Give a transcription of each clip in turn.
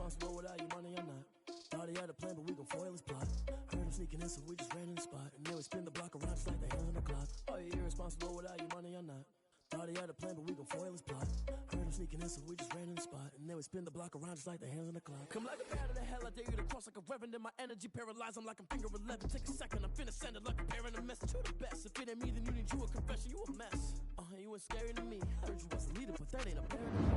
irresponsible without your money or not. Thought he had a plan, but we gon' foil his plot. Heard him sneaking in, so we just ran in the spot. And then we spin the block around just like the hands on the clock. Are you irresponsible without your money or not? Thought he had a plan, but we gon' foil his plot. Heard him sneaking in, so we just ran in the spot. And then we spin the block around just like the hands on the clock. Come like a bat of the hell, I dare you to cross like a reverend. And my energy paralyzed, I'm like I'm finger 11. Take a second, I'm finna send it like a parent a message. You the best, if it ain't me, then you need you a confession. You a mess. You ain't scary to me. Heard you was a leader, but that ain't apparent to me.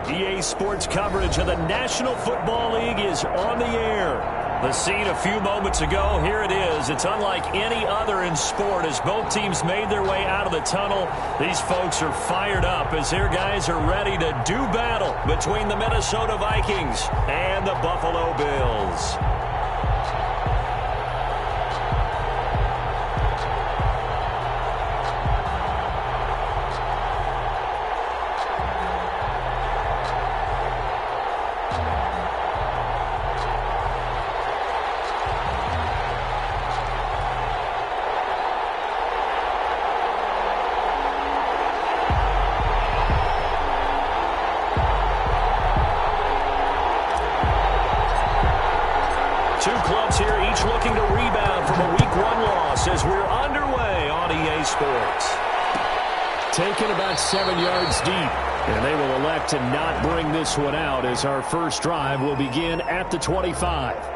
EA Sports coverage of the National Football League is on the air. The scene a few moments ago, here it is. It's unlike any other in sport as both teams made their way out of the tunnel. These folks are fired up as their guys are ready to do battle between the Minnesota Vikings and the Buffalo Bills. Taken about 7 yards deep, and they will elect to not bring this one out as our first drive will begin at the 25.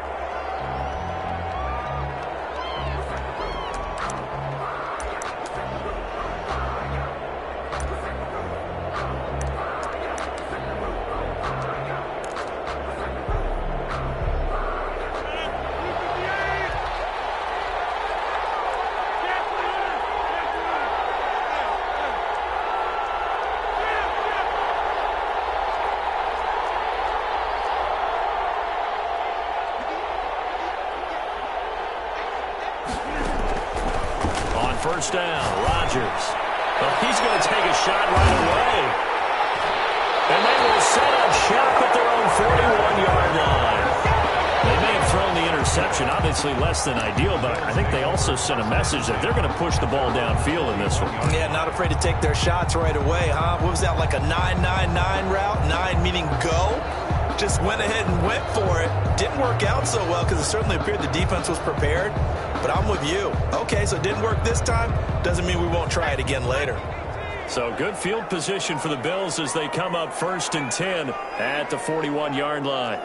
First down, Rodgers. Well, he's going to take a shot right away. And they will set up shop at their own 41-yard line. They may have thrown the interception, obviously less than ideal, but I think they also sent a message that they're going to push the ball downfield in this one. Yeah, not afraid to take their shots right away, huh? What was that, like a 9-9-9 route? 9 meaning go? Just went ahead and went for it. Didn't work out so well because it certainly appeared the defense was prepared. But I'm with you. Okay, so it didn't work this time. Doesn't mean we won't try it again later. So good field position for the Bills as they come up 1st and 10 at the 41-yard line.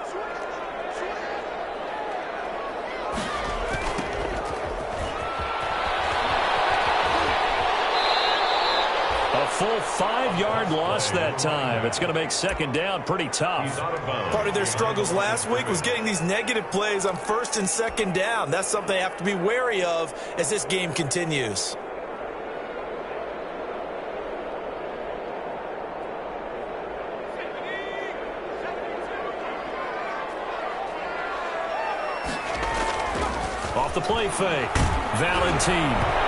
A full 5-yard loss that time. It's going to make second down pretty tough. Part of their struggles last week was getting these negative plays on 1st and 2nd down. That's something they have to be wary of as this game continues. Off the play fake, Valentine.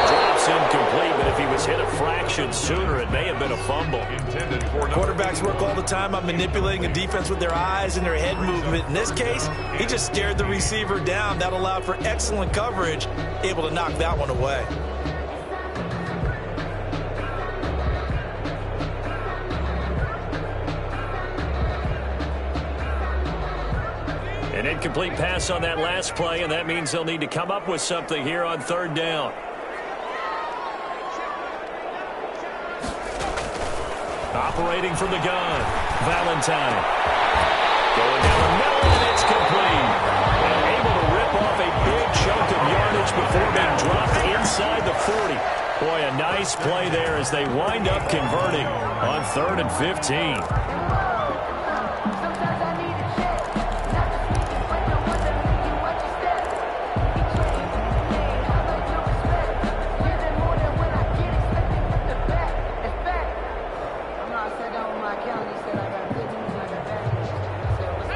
Drops incomplete, but if he was hit a fraction sooner, it may have been a fumble. Quarterbacks work all the time on manipulating a defense with their eyes and their head movement. In this case, he just stared the receiver down. That allowed for excellent coverage, able to knock that one away. An incomplete pass on that last play, and that means they'll need to come up with something here on 3rd down. Operating from the gun, Valentine. Going down the middle, and it's complete. And able to rip off a big chunk of yardage before being dropped inside the 40. Boy, a nice play there as they wind up converting on 3rd and 15.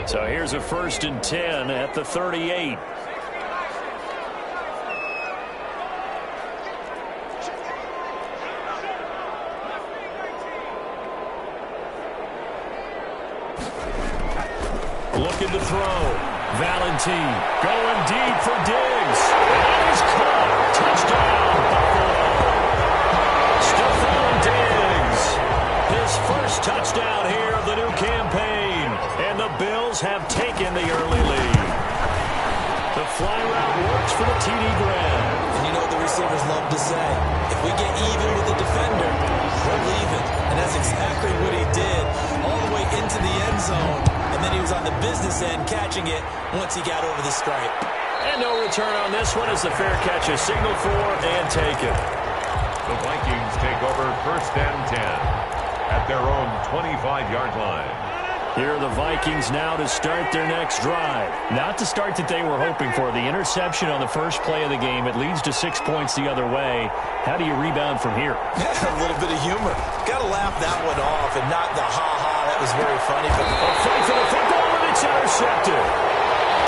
So here's a 1st and 10 at the 38. Looking to throw. Valentine going deep for Diggs. And he's caught. Touchdown, Buffalo. Stephon Diggs. His first first touchdown here of the new campaign. And the Bills have taken the early lead. The fly route works for the TD grab. And you know what the receivers love to say? If we get even with the defender, we're leaving. And that's exactly what he did all the way into the end zone. And then he was on the business end catching it once he got over the stripe. And no return on this one as the fair catch is signaled for and taken. The Vikings take over 1st and 10 at their own 25-yard line. Here are the Vikings now to start their next drive. Not the start that they were hoping for. The interception on the first play of the game. It leads to 6 points the other way. How do you rebound from here? A little bit of humor. Got to laugh that one off and not the ha-ha. That was very funny. But a fight for the football, and it's intercepted.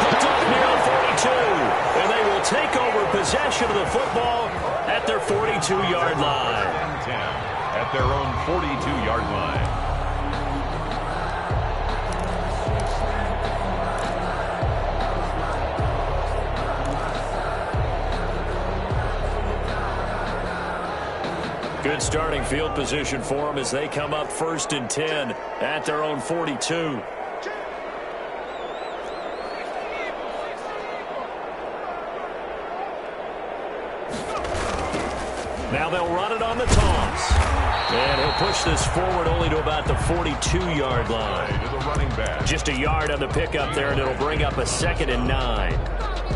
Picked up near the 42. And they will take over possession of the football at their 42-yard line. 10 at their own 42-yard line. Good starting field position for them as they come up 1st and 10 at their own 42. Now they'll run it on the toss. And he'll push this forward only to about the 42-yard line. To the running back. Just a yard on the pickup there, and it'll bring up a 2nd and 9.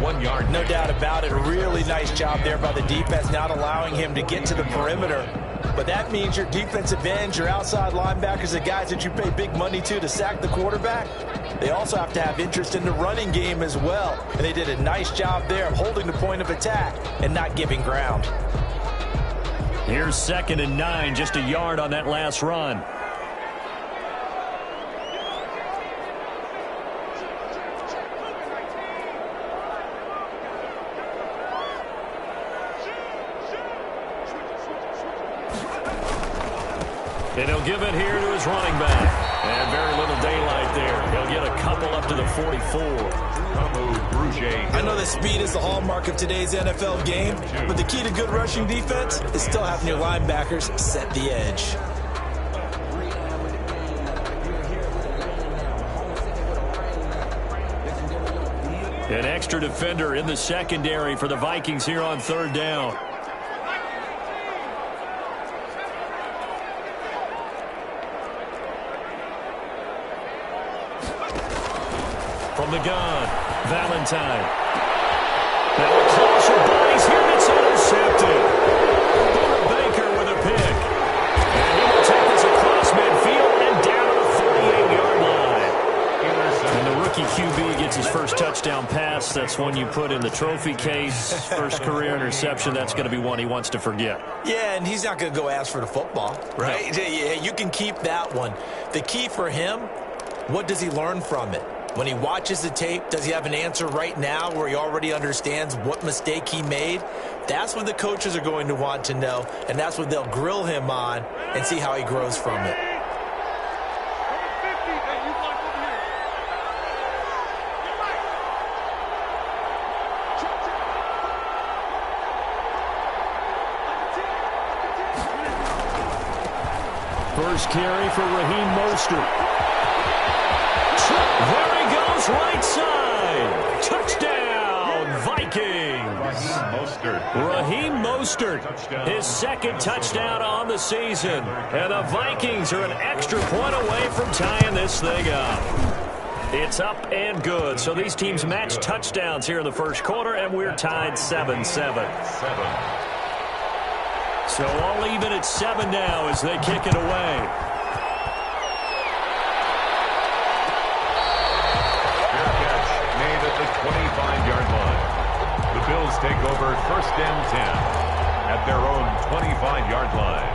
1 yard, no doubt about it. A really nice job there by the defense, not allowing him to get to the perimeter. But that means your defensive ends, your outside linebackers, the guys that you pay big money to sack the quarterback, they also have to have interest in the running game as well. And they did a nice job there of holding the point of attack and not giving ground. Here's 2nd and 9, just a yard on that last run. And he'll give it here to his running back. And very little daylight there. He'll get a couple up to the 44. I know that speed is the hallmark of today's NFL game, but the key to good rushing defense is still having your linebackers set the edge. An extra defender in the secondary for the Vikings here on 3rd down. From the gun, Valentine. Now a cross of bodies here, and it's intercepted. Baker with a pick. And he will take this across midfield and down to the 48-yard line. And the rookie QB gets his first touchdown pass. That's one you put in the trophy case. First career interception, that's going to be one he wants to forget. Yeah, and he's not going to go ask for the football, right? No. Yeah, you can keep that one. The key for him, what does he learn from it? When he watches the tape, does he have an answer right now where he already understands what mistake he made? That's what the coaches are going to want to know, and that's what they'll grill him on and see how he grows from it. First carry for Raheem Mostert. There he goes, right side. Touchdown, Vikings. Raheem Mostert, his 2nd touchdown on the season. And the Vikings are an extra point away from tying this thing up. It's up and good. So these teams match touchdowns here in the first quarter, and we're tied 7-7. So all even at 7 now as they kick it away. At the 25-yard line. The Bills take over 1st and 10 at their own 25-yard line.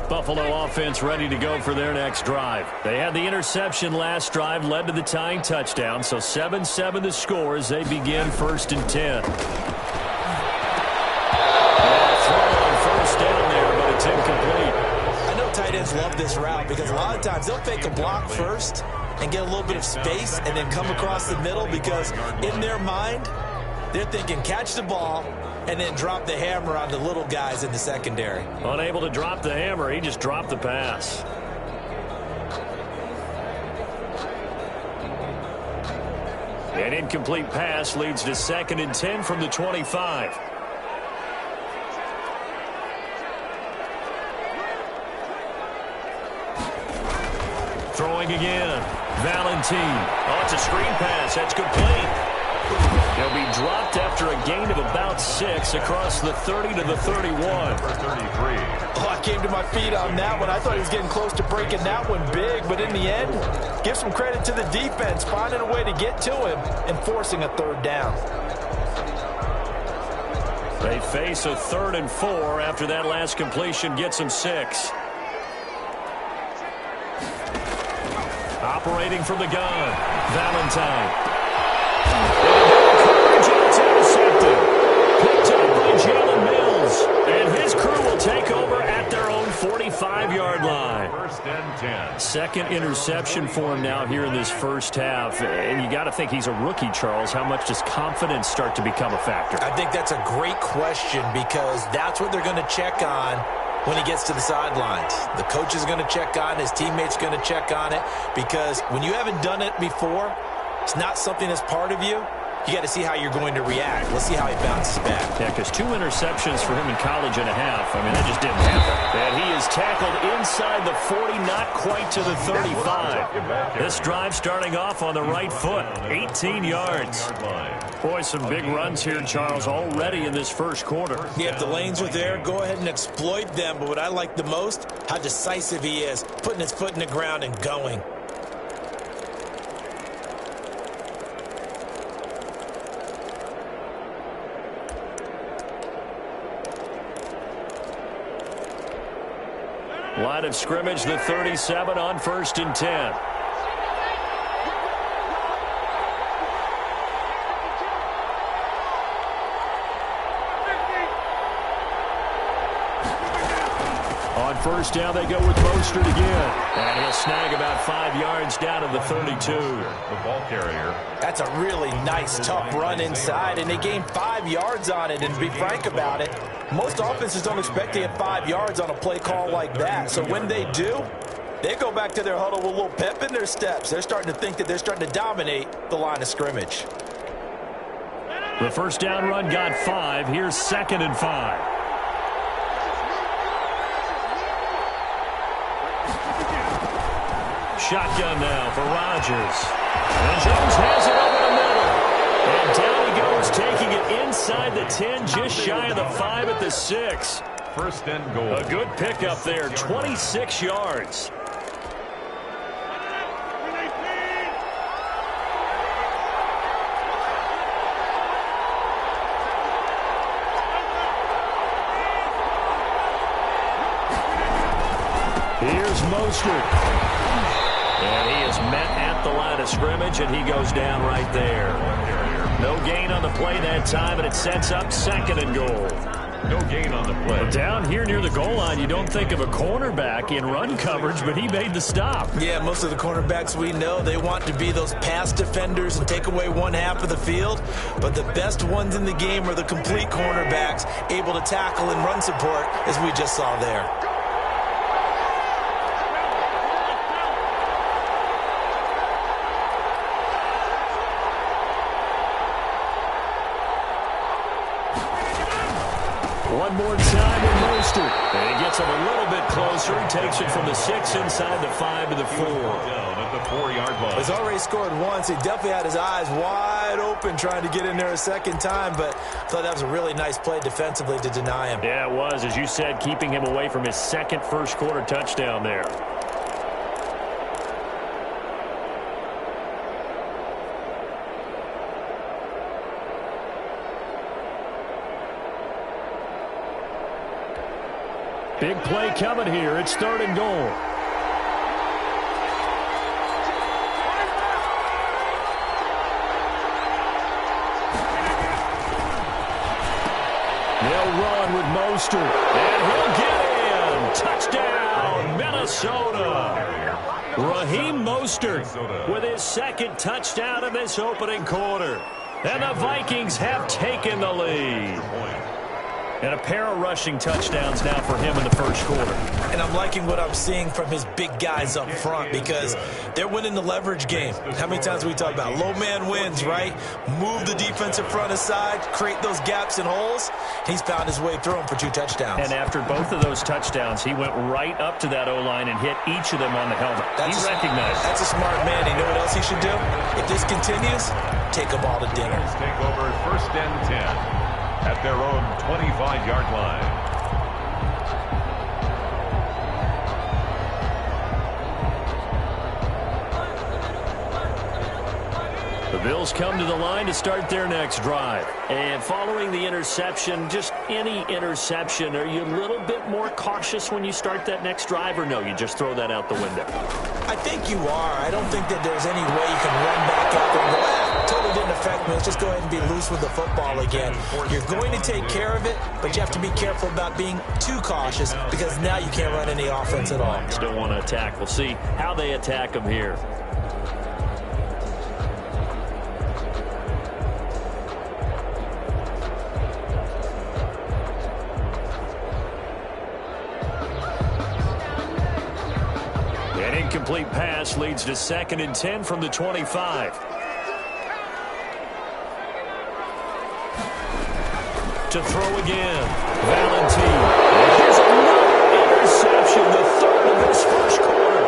Buffalo offense ready to go for their next drive. They had the interception last drive, led to the tying touchdown, so 7-7 the score as they begin 1st and 10. Throw on 1st down there, but it's incomplete. I know tight ends receivers love this route because a lot of times they'll fake a block first and get a little bit of space and then come across the middle because in their mind, they're thinking catch the ball and then drop the hammer on the little guys in the secondary. Unable to drop the hammer, he just dropped the pass. An incomplete pass leads to 2nd and 10 from the 25. Throwing again. Valentine. Oh, it's a screen pass. That's complete. He'll be dropped after a gain of about 6 across the 30 to the 31. Number 33. Oh, I came to my feet on that one. I thought he was getting close to breaking that one big, but in the end, give some credit to the defense, finding a way to get to him and forcing a 3rd down. They face a 3rd and 4 after that last completion gets them 6. Operating from the gun, Valentine. It's intercepted. Picked up by Jalen Mills. And his crew will take over at their own 45-yard line. 1st and 10. Second interception for him now here in this first half. And you got to think he's a rookie, Charles. How much does confidence start to become a factor? I think that's a great question because that's what they're going to check on when he gets to the sidelines. The coach is going to check on it. His teammates are going to check on it because when you haven't done it before, it's not something that's part of you. You got to see how you're going to react. Let's see how he bounces back. Yeah, because 2 interceptions for him in college and a half. I mean, that just didn't happen. And he is tackled inside the 40, not quite to the 35. This drive starting off on the right foot, 18 yards. Boy, some big runs here, Charles, already in this first quarter. Yeah, if the lanes are there, go ahead and exploit them. But what I like the most, how decisive he is, putting his foot in the ground and going. Line of scrimmage, the 37 on 1st and 10. On 1st down, they go with Mostert again. And he'll snag about 5 yards down to the 32. The ball carrier. That's a really nice, tough run inside, and they gained 5 yards on it. And to be frank about it, most offenses don't expect to get 5 yards on a play call like that. So when they do, they go back to their huddle with a little pep in their steps. They're starting to think that they're starting to dominate the line of scrimmage. The first down run got 5. Here's 2nd and 5. Shotgun now for Rodgers. And Jones has it over the middle. And down he goes, taking it inside the 10, just shy of the 5 at the 6. 1st and goal. A good pickup there, 26 yards. Here's Mostert. And he is met at the line of scrimmage, and he goes down right there. No gain on the play that time, and it sets up 2nd and goal. No gain on the play. But down here near the goal line, you don't think of a cornerback in run coverage, but he made the stop. Yeah, most of the cornerbacks we know, they want to be those pass defenders and take away one half of the field. But the best ones in the game are the complete cornerbacks, able to tackle and run support, as we just saw there. One more time with Mostert. And he gets him a little bit closer. He takes it from the 6 inside the 5 to the 4. Down at the 4-yard line. He's already scored once. He definitely had his eyes wide open trying to get in there a second time, but I thought that was a really nice play defensively to deny him. Yeah, it was. As you said, keeping him away from his second first-quarter touchdown there. Big play coming here. It's 3rd and goal. They'll run with Mostert. And he'll get in. Touchdown, Minnesota. Raheem Mostert with his second touchdown in this opening quarter. And the Vikings have taken the lead. And a pair of rushing touchdowns now for him in the first quarter. And I'm liking what I'm seeing from his big guys up front because they're winning the leverage game. How many times we talk about low man wins, right? Move the defensive front aside, create those gaps and holes. He's found his way through them for 2 touchdowns. And after both of those touchdowns, he went right up to that O-line and hit each of them on the helmet. He recognized it. That's a smart man. You know what else he should do? If this continues, take them all to dinner. Take over 1st and 10. At their own 25-yard line. The Bills come to the line to start their next drive. And following the interception, just any interception, are you a little bit more cautious when you start that next drive, or no, you just throw that out the window? I think you are. I don't think that there's any way you can run back out there and go, totally didn't affect me. Let's just go ahead and be loose with the football again. You're going to take care of it, but you have to be careful about being too cautious because now you can't run any offense at all. Still want to attack. We'll see how they attack them here. An incomplete pass leads to 2nd and 10 from the 25. To throw again. Valentine. Here's another interception, the 3rd of this first quarter.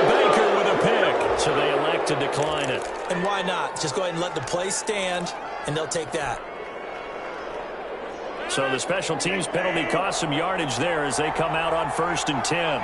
Baker with a pick. So they elect to decline it. And why not? Just go ahead and let the play stand, and they'll take that. So the special teams penalty cost some yardage there as they come out on 1st and 10.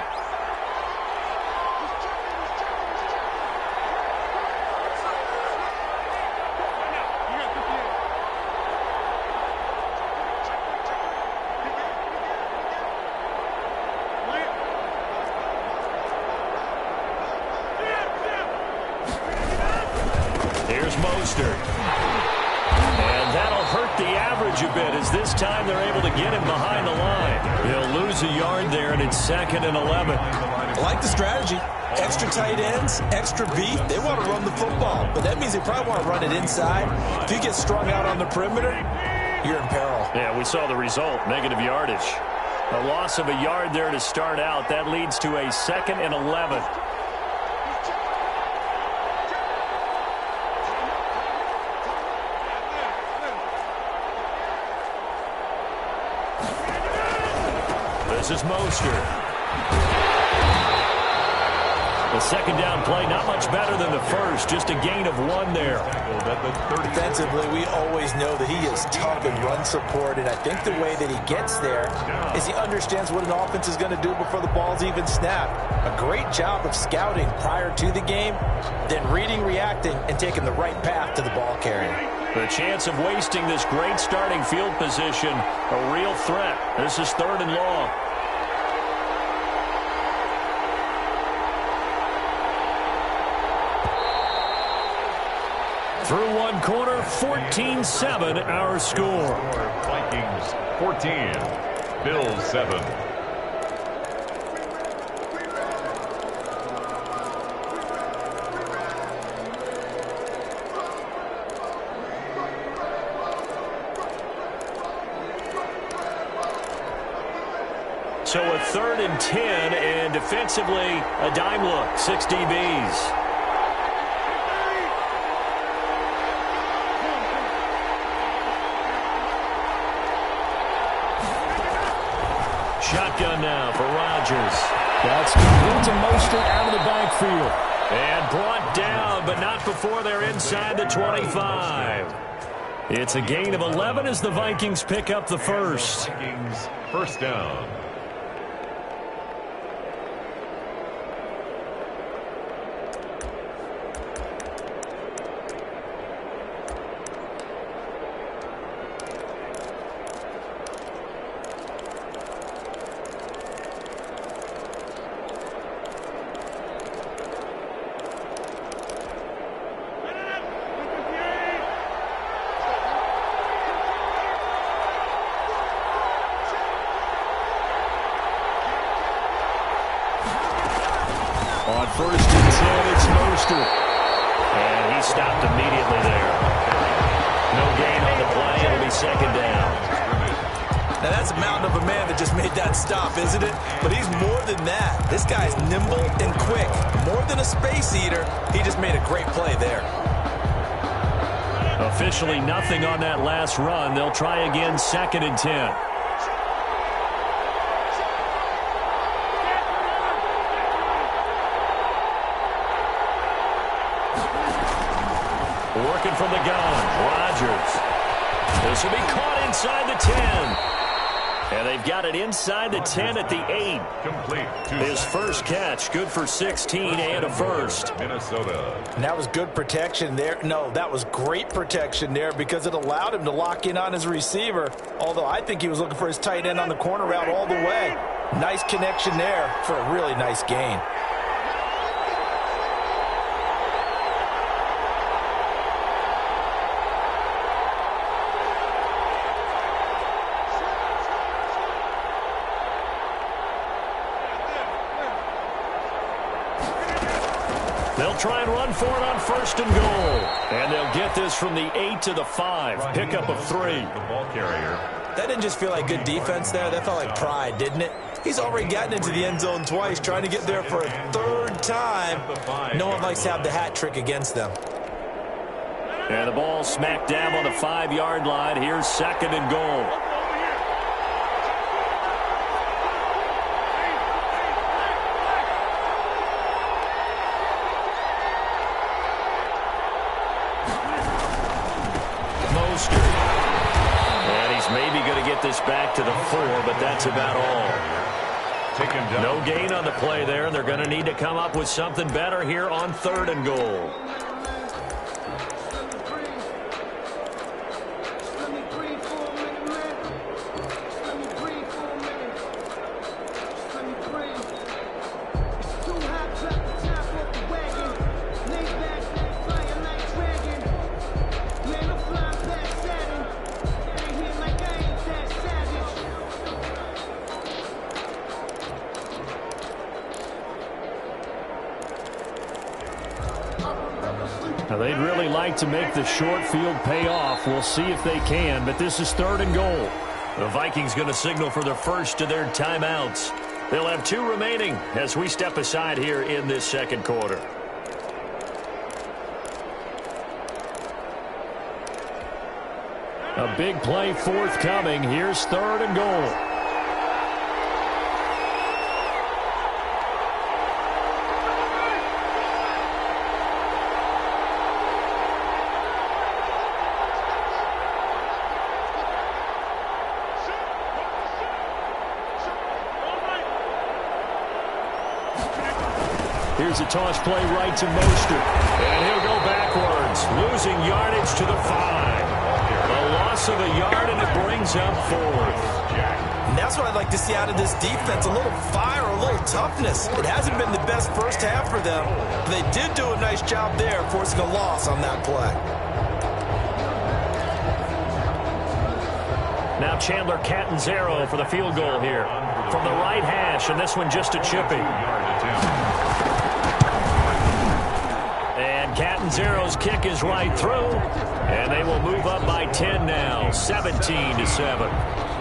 And that'll hurt the average a bit as this time they're able to get him behind the line. He'll lose a yard there, and it's 2nd and 11. I like the strategy. Extra tight ends, extra beef. They want to run the football, but that means they probably want to run it inside. If you get strung out on the perimeter, you're in peril. Yeah, we saw the result, negative yardage. A loss of a yard there to start out. That leads to a 2nd and 11. This is Mostert. The 2nd down play, not much better than the first. Just a gain of 1 there. Defensively, we always know that he is tough in run support, and I think the way that he gets there is he understands what an offense is going to do before the ball's even snapped. A great job of scouting prior to the game, then reading, reacting, and taking the right path to the ball carrier. The chance of wasting this great starting field position, a real threat. This is 3rd and long. Through 1 quarter, 14-7 our score. Vikings 14, Bills 7. So a 3rd and 10, and defensively a dime look, 6 DBs. Shotgun now for Rodgers. That's complete to Mostert out of the backfield. And brought down, but not before they're inside the 25. It's a gain of 11 as the Vikings pick up the first. Vikings 1st down. And he stopped immediately there. No gain on the play. It'll be second down. Now, that's a mountain of a man that just made that stop, isn't it? But he's more than that. This guy's nimble and quick. More than a space eater, he just made a great play there. Officially nothing on that last run. They'll try again, 2nd and 10. Working from the gun, Rodgers. This will be caught inside the 10. And they've got it inside the 10 at the 8. Complete. His first catch, good for 16 and a first. Minnesota. And that was good protection there. No, that was great protection there because it allowed him to lock in on his receiver. Although I think he was looking for his tight end on the corner route all the way. Nice connection there for a really nice gain. They'll try and run for it on 1st and goal. And they'll get this from the 8 to the 5. Pickup of 3. The ball carrier. That didn't just feel like good defense there. That felt like pride, didn't it? He's already gotten into the end zone twice, trying to get there for a 3rd time. No one likes to have the hat trick against them. And the ball smack dab on the 5-yard line. Here's 2nd and goal. And he's maybe going to get this back to the 4, but that's about all. No gain on the play there, and they're going to need to come up with something better here on 3rd and goal. Now, they'd really like to make the short field pay off. We'll see if they can, but this is 3rd and goal. The Vikings going to signal for the first of their timeouts. They'll have 2 remaining as we step aside here in this 2nd quarter. A big play forthcoming. Here's 3rd and goal. Here's a toss play right to Mostert. And he'll go backwards, losing yardage to the 5. A loss of a yard, and it brings up 4th. And that's what I'd like to see out of this defense, a little fire, a little toughness. It hasn't been the best first half for them, but they did do a nice job there, forcing a loss on that play. Now Chandler Catanzaro for the field goal here. From the right hash, and this one just a chippy. And Catanzaro's kick is right through, and they will move up by 10 now, 17-7.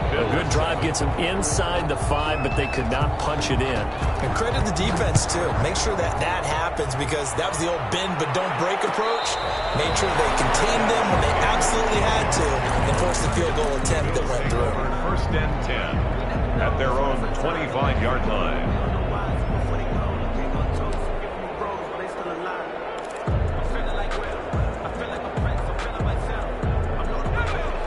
A good drive gets them inside the 5, but they could not punch it in. And credit the defense, too. Make sure that that happens because that was the old bend but don't break approach. Made sure they contained them when they absolutely had to and forced the field goal attempt that went through. 1st and 10 at their own 25-yard line.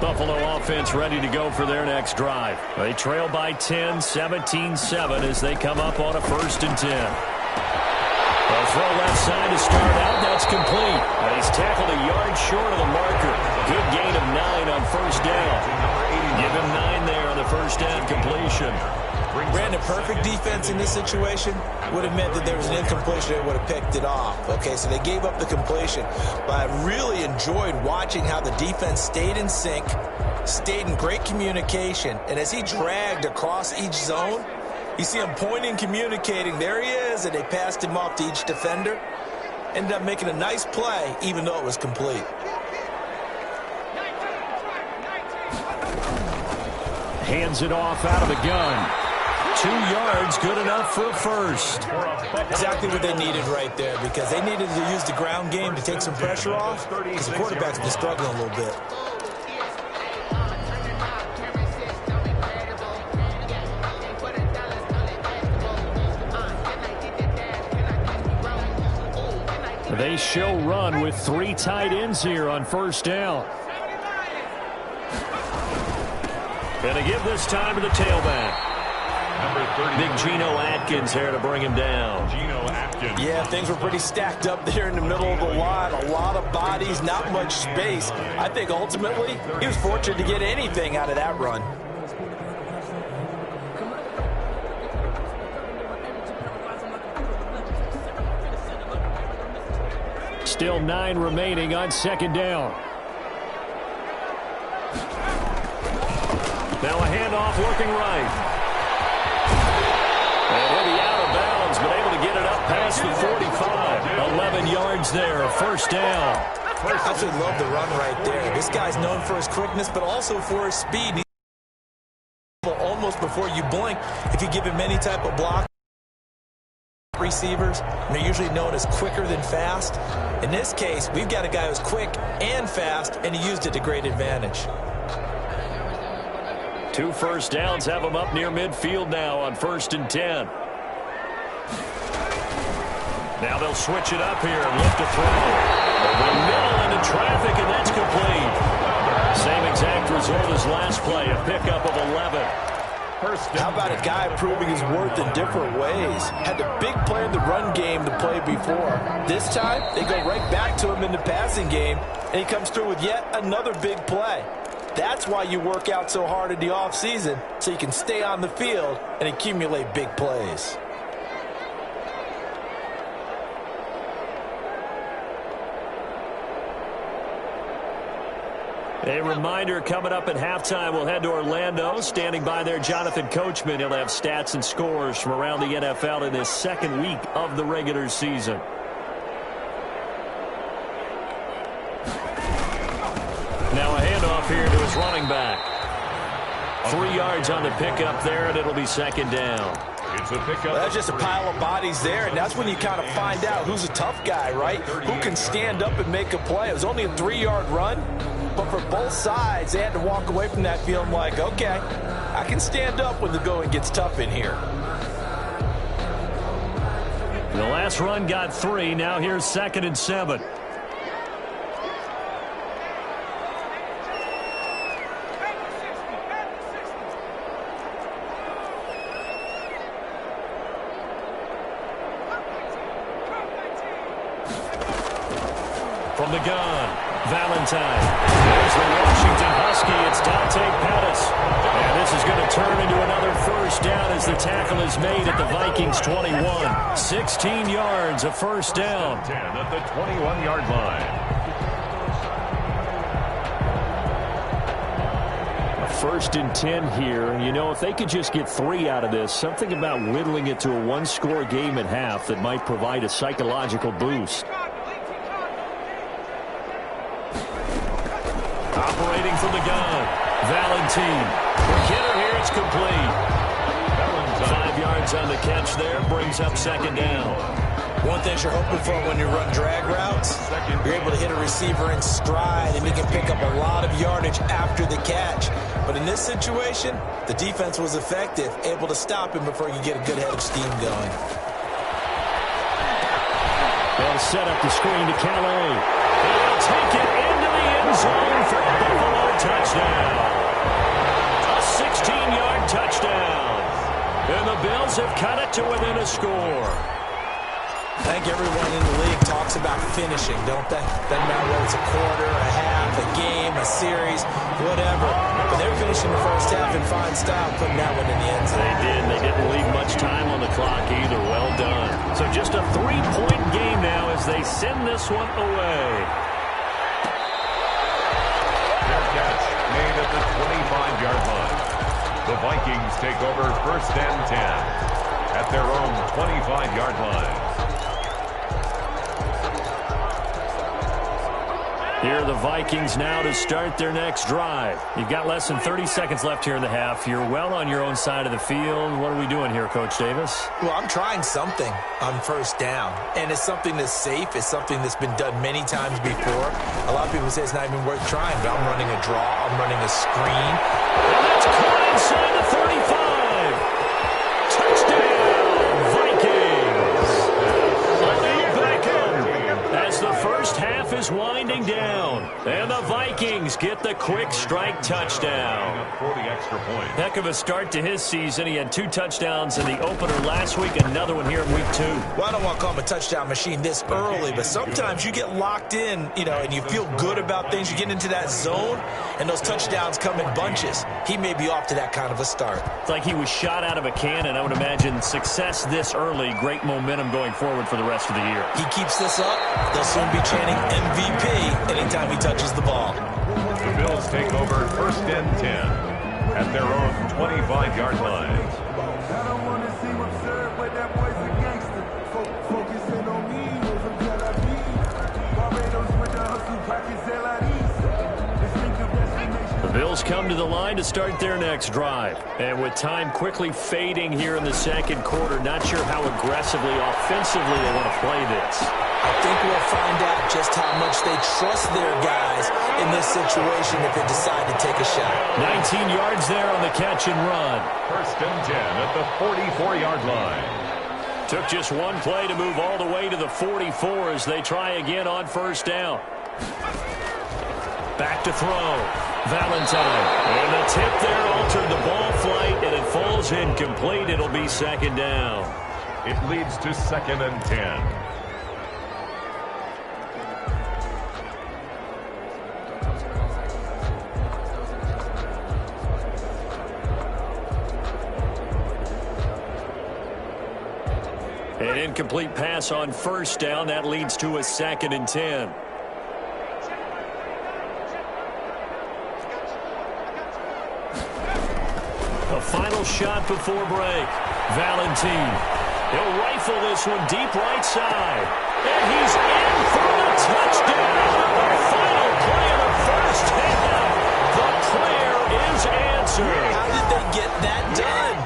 Buffalo offense ready to go for their next drive. They trail by 10, 17-7 as they come up on a 1st and 10. A throw left side to start out. That's complete. He's tackled a yard short of the marker. Good gain of 9 on 1st down. Give him 9 there on the 1st down completion. Brandon, perfect defense in this situation would have meant that there was an incompletion that would have picked it off. Okay, so they gave up the completion. But I really enjoyed watching how the defense stayed in sync, stayed in great communication, and as he dragged across each zone, you see him pointing, communicating. There he is, and they passed him off to each defender. ended up making a nice play, even though it was complete. Hands it off out of the gun. 2 yards, good enough for a first. Exactly what they needed right there, because they needed to use the ground game to take some pressure off, because the quarterback's been struggling a little bit. They show run with 3 tight ends here on first down. Gonna give this time to the tailback. Big Geno Atkins there to bring him down. Yeah, things were pretty stacked up there in the middle of the line. A lot of bodies, not much space. I think ultimately he was fortunate to get anything out of that run. Still 9 remaining on second down. Now a handoff working right. And he'll be out of bounds, but able to get it up past the 45. 11 yards there, first down. I absolutely love the run right there. This guy's known for his quickness, but also for his speed. Almost before you blink, if you give him any type of block. Receivers, and they're usually known as quicker than fast. In this case, we've got a guy who's quick and fast, and he used it to great advantage. 2 first downs have him up near midfield now on 1st and 10. Now they'll switch it up here and look to throw. Over the middle into traffic, and that's complete. Same exact result as last play, a pickup of 11. How about a guy proving his worth in different ways? Had the big play in the run game to play before. This time, they go right back to him in the passing game, and he comes through with yet another big play. That's why you work out so hard in the offseason, so you can stay on the field and accumulate big plays. A reminder, coming up at halftime, we'll head to Orlando. Standing by there, Jonathan Coachman. He'll have stats and scores from around the NFL in this second week of the regular season. Now a handoff here to his running back. 3 yards on the pickup there, and it'll be second down. Well, that's just a pile of bodies there, and that's when you kind of find out who's a tough guy, right? Who can stand up and make a play. It was only a 3-yard run, but for both sides, they had to walk away from that feeling like, okay, I can stand up when the going gets tough in here. The last run got 3. Now here's 2nd and 7. From the gun, Valentine. There's the Washington Husky. It's Dante Pettis. And this is going to turn into another first down as the tackle is made at the Vikings 21. 16 yards, a first down. 10 at the 21-yard line. A 1st and 10 here. You know, if they could just get 3 out of this, something about whittling it to a 1-score game at half that might provide a psychological boost. Operating from the gun, Valentine. Quick hitter here, it's complete. 5 yards on the catch there, brings up second down. One thing you're hoping for when you run drag routes, you're able to hit a receiver in stride, and he can pick up a lot of yardage after the catch. But in this situation, the defense was effective, able to stop him before you get a good head of steam going. They'll set up the screen to Calais. He'll take it into the end zone for a Buffalo touchdown. A 16-yard touchdown. And the Bills have cut it to within a score. I think everyone in the league talks about finishing, don't they? Doesn't matter whether it's a quarter, a half, a game, a series, whatever. But they're finishing the first half in fine style, putting that one in the end zone. They did. They didn't leave much time on the clock either. Well done. So just a 3-point game now as they send this one away. Their catch made at the 25-yard line. The Vikings take over 1st and 10 at their own 25-yard line. Here are the Vikings now to start their next drive. You've got less than 30 seconds left here in the half. You're well on your own side of the field. What are we doing here, Coach Davis? Well, I'm trying something on first down, and it's something that's safe. It's something that's been done many times before. A lot of people say it's not even worth trying, but I'm running a draw. I'm running a screen. And that's caught inside the 35. Touchdown, Vikings. Odell Beckham as the first half is winding down. And the Vikings get the quick strike touchdown. For the extra point. Heck of a start to his season. He had 2 touchdowns in the opener last week, another one here in week 2. Well, I don't want to call him a touchdown machine this early, but sometimes you get locked in, and you feel good about things. You get into that zone, and those touchdowns come in bunches. He may be off to that kind of a start. It's like he was shot out of a cannon. I would imagine success this early, great momentum going forward for the rest of the year. He keeps this up, they'll soon be chanting MVP anytime he touches the ball. The Bills take over first and 10 at their own 25-yard line. I don't want to seem absurd, but that boy's a gangster. Focusing on me, Barbados with the hustle, pockets The Bills come to the line to start their next drive. And with time quickly fading here in the second quarter, not sure how aggressively, offensively they want to play this. I think we'll find out just how much they trust their guys in this situation if they decide to take a shot. 19 yards there on the catch and run. First and 10 at the 44-yard line. Took just one play to move all the way to the 44 as they try again on first down. Back to throw. Valentine. And the tip there altered the ball flight, and it falls incomplete. It'll be second down. It leads to second and 10. An incomplete pass on first down. That leads to a second and 10. A final shot before break. Valentine. He'll rifle this one deep right side. And he's in for the touchdown. The final play of the first half. The prayer is answered. How did they get that done?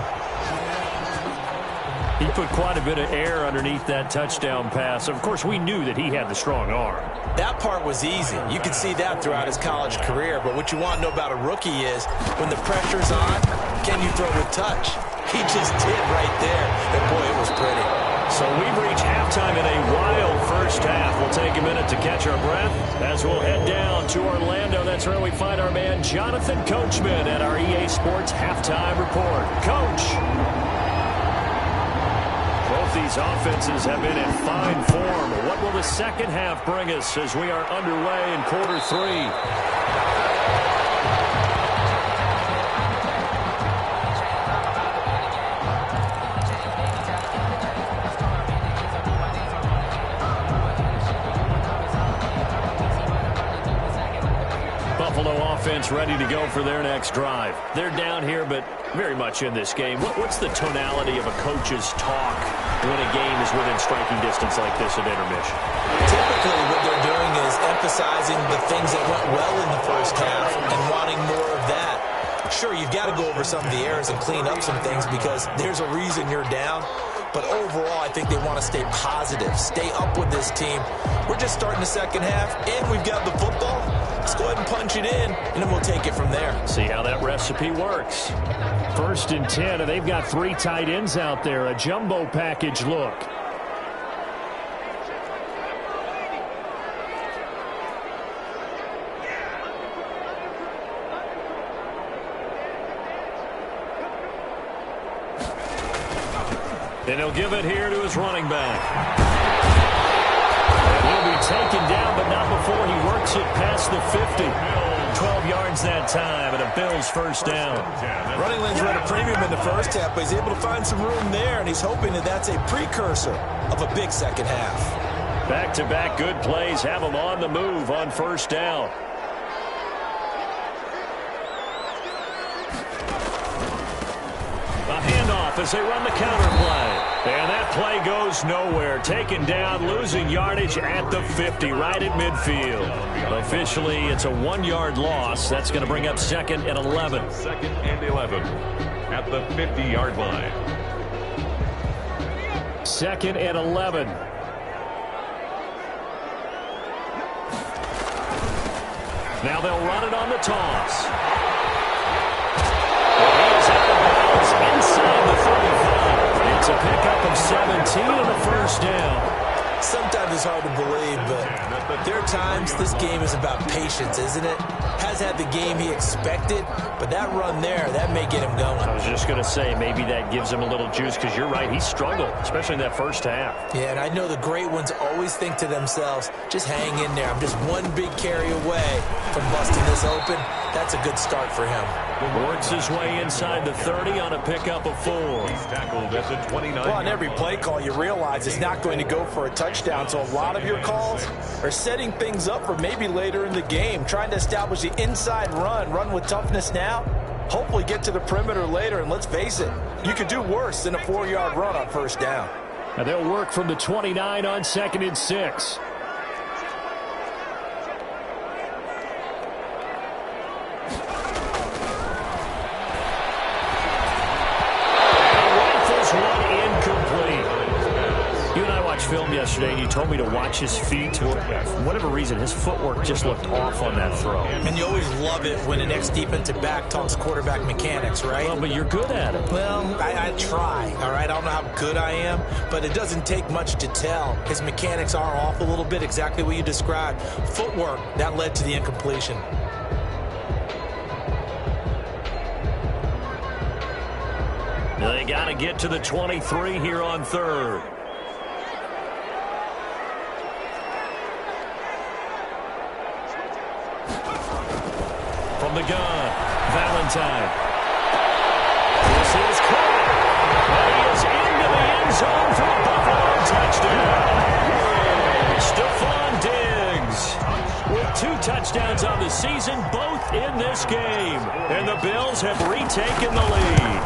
He put quite a bit of air underneath that touchdown pass. Of course, we knew that he had the strong arm. That part was easy. You could see that throughout his college career. But what you want to know about a rookie is when the pressure's on, can you throw with touch? He just did right there. And boy, it was pretty. So we've reached halftime in a wild first half. We'll take a minute to catch our breath as we'll head down to Orlando. That's where we find our man Jonathan Coachman at our EA Sports Halftime Report. Coach. Both these offenses have been in fine form. What will the second half bring us as we are underway in quarter 3? Offense ready to go for their next drive. They're down here, but very much in this game. What's the tonality of a coach's talk when a game is within striking distance like this at intermission? Typically, what they're doing is emphasizing the things that went well in the first half and wanting more of that. Sure, you've got to go over some of the errors and clean up some things because there's a reason you're down. But overall, I think they want to stay positive, stay up with this team. We're just starting the second half, and we've got the football. Let's go ahead and punch it in, and then we'll take it from there. See how that recipe works. First and 10, and they've got 3 tight ends out there. A jumbo package look. And he'll give it here to his running back. And he'll be taken down, but not before he works it past the 50. 12 yards that time, and a Bills first down. Running lanes were at a premium in the first half, but he's able to find some room there, and he's hoping that that's a precursor of a big second half. Back-to-back good plays have him on the move on first down. A handoff off as they run the counter play. And that play goes nowhere. Taken down, losing yardage at the 50, right at midfield. Officially, it's a 1-yard loss. That's going to bring up 2nd and 11. 2nd and 11 at the 50-yard line. 2nd and 11. Now they'll run it on the toss. He is out of bounds inside the 35. It's a pickup of 17 and a first down. Sometimes it's hard to believe, but there are times this game is about patience, isn't it? Has had the game he expected, but that run there, that may get him going. I was just going to say, maybe that gives him a little juice, because you're right, he struggled, especially in that first half. Yeah, and I know the great ones always think to themselves, just hang in there. I'm just one big carry away from busting this open. That's a good start for him. Works his way inside the 30 on a pickup of 4. He's tackled at the 29. Well, on every play call, you realize it's not going to go for a touchdown, so a lot of your calls are setting things up for maybe later in the game, trying to establish the inside run with toughness now, hopefully get to the perimeter later, and let's face it, you could do worse than a 4-yard run on first down. Now they'll work from the 29 on 2nd and 6. Film yesterday, and you told me to watch his feet. For whatever reason, his footwork just looked off on that throw. And you always love it when an ex-defensive back talks quarterback mechanics, right? Well, but you're good at it. Well, I try, all right? I don't know how good I am, but it doesn't take much to tell. His mechanics are off a little bit, exactly what you described. Footwork, that led to the incompletion. They got to get to the 23 here on 3rd. From the gun, Valentine. This is caught. But he is into the end zone for a Buffalo touchdown. Stephon Diggs with 2 touchdowns on the season, both in this game. And the Bills have retaken the lead.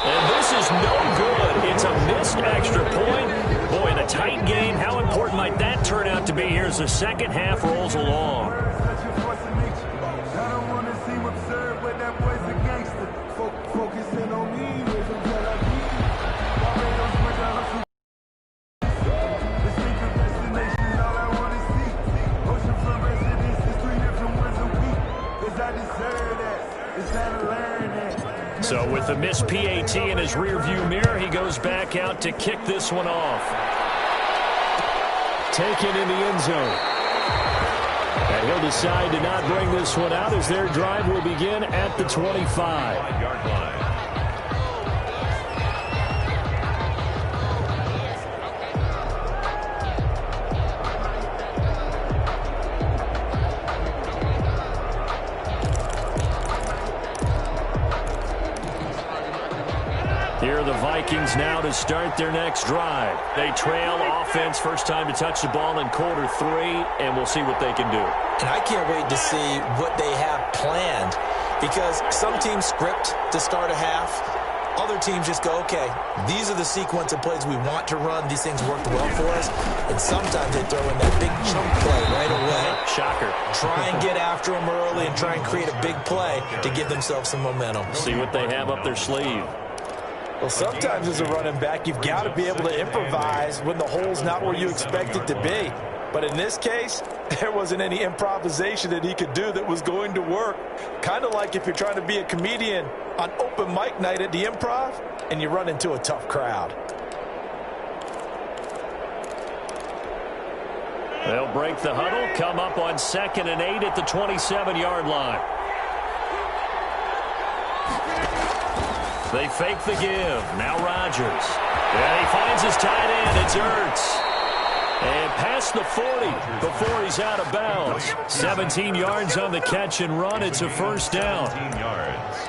And this is no good. It's a missed extra point. Boy, in a tight game, how important might that turn out to be here as the second half rolls along? So with the missed PAT in his rearview mirror, he goes back out to kick this one off. Taken in the end zone. And he'll decide to not bring this one out as their drive will begin at the 25-yard line. Here are the Vikings now to start their next drive. They trail offense, first time to touch the ball in quarter 3, and we'll see what they can do. And I can't wait to see what they have planned, because some teams script to start a half. Other teams just go, okay, these are the sequence of plays we want to run. These things worked well for us. And sometimes they throw in that big chunk play right away. Shocker. Try and get after them early and try and create a big play to give themselves some momentum. See what they have up their sleeve. Well, sometimes as a running back, you've got to be able to improvise when the hole's not where you expect it to be. But in this case, there wasn't any improvisation that he could do that was going to work. Kind of like if you're trying to be a comedian on open mic night at the Improv and you run into a tough crowd. They'll break the huddle, come up on 2nd and 8 at the 27-yard line. They fake the give. Now Rodgers. And he finds his tight end. It's Ertz. And past the 40 before he's out of bounds. 17 yards on the catch and run. It's a first down.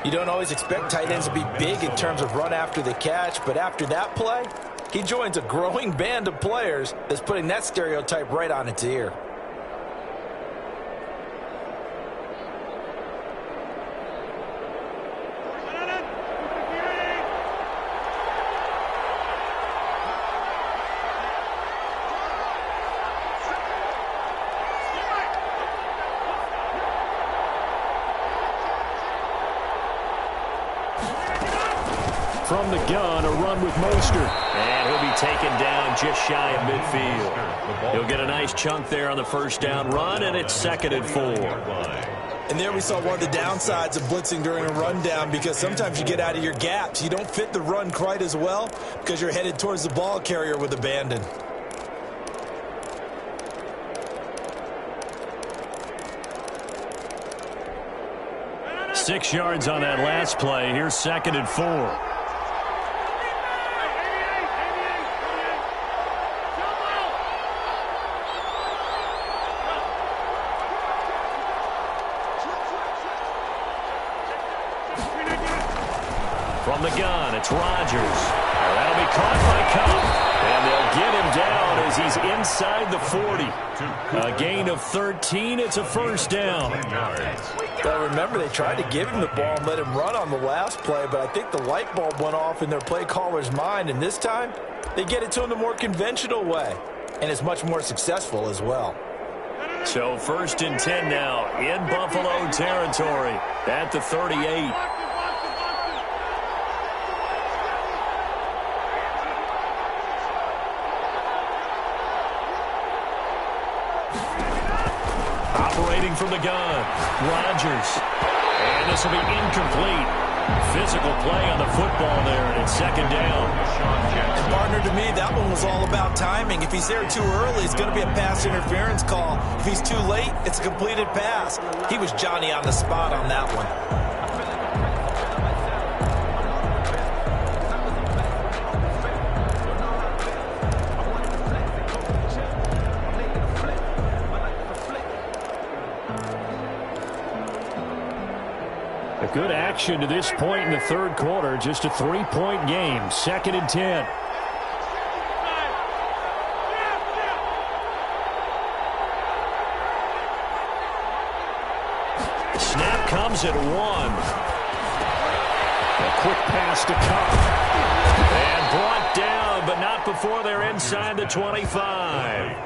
You don't always expect tight ends to be big in terms of run after the catch, but after that play, he joins a growing band of players that's putting that stereotype right on its ear. from the gun, a run with Mostert. And he'll be taken down just shy of midfield. He'll get a nice chunk there on the first down run, and it's 2nd and 4. And there we saw one of the downsides of blitzing during a rundown, because sometimes you get out of your gaps. You don't fit the run quite as well because you're headed towards the ball carrier with abandon. Six yards on that last play. Here's 2nd and 4. From the gun, it's Rodgers. That'll be caught by Cup. And they'll get him down as he's inside the 40. A gain of 13. It's a first down. Well, remember, they tried to give him the ball and let him run on the last play, but I think the light bulb went off in their play caller's mind, and this time they get it to him the more conventional way, and it's much more successful as well. So 1st and 10 now in Buffalo territory at the 38. Operating from the gun, Rodgers. And this will be incomplete. Physical play on the football there, and it's 2nd down. And partner, to me, that one was all about timing. If he's there too early, it's going to be a pass interference call. If he's too late, it's a completed pass. He was Johnny on the spot on that one. Good action to this point in the third quarter. Just a 3-point game. 2nd and 10. Snap comes at 1. A quick pass to Cup. And brought down, but not before they're inside the 25.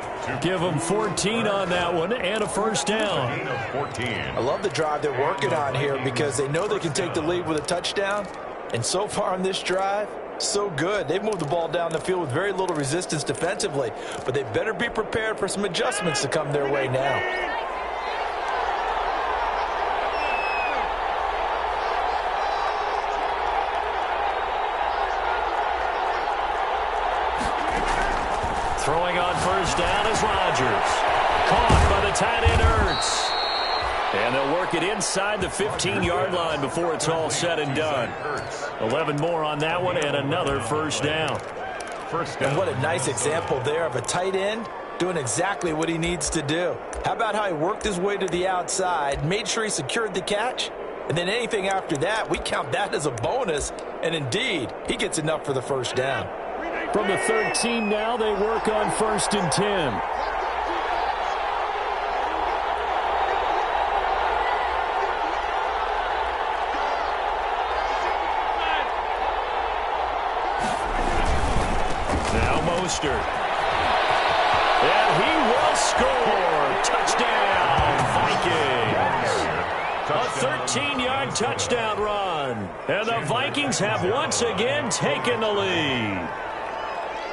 Give them 14 on that one and a first down. I love the drive they're working on here because they know they can take the lead with a touchdown. And so far on this drive, so good. They've moved the ball down the field with very little resistance defensively, but they better be prepared for some adjustments to come their way now. Throwing on first down is Rodgers. Caught by the tight end Ertz. And they'll work it inside the 15-yard line before it's all said and done. 11 more on that one and another first down. And what a nice example there of a tight end doing exactly what he needs to do. How about how he worked his way to the outside, made sure he secured the catch, and then anything after that, we count that as a bonus. And indeed, he gets enough for the first down. From the 13 now, they work on 1st and 10. Now Mostert. And he will score. Touchdown, Vikings. A 13-yard touchdown run. And the Vikings have once again taken the lead.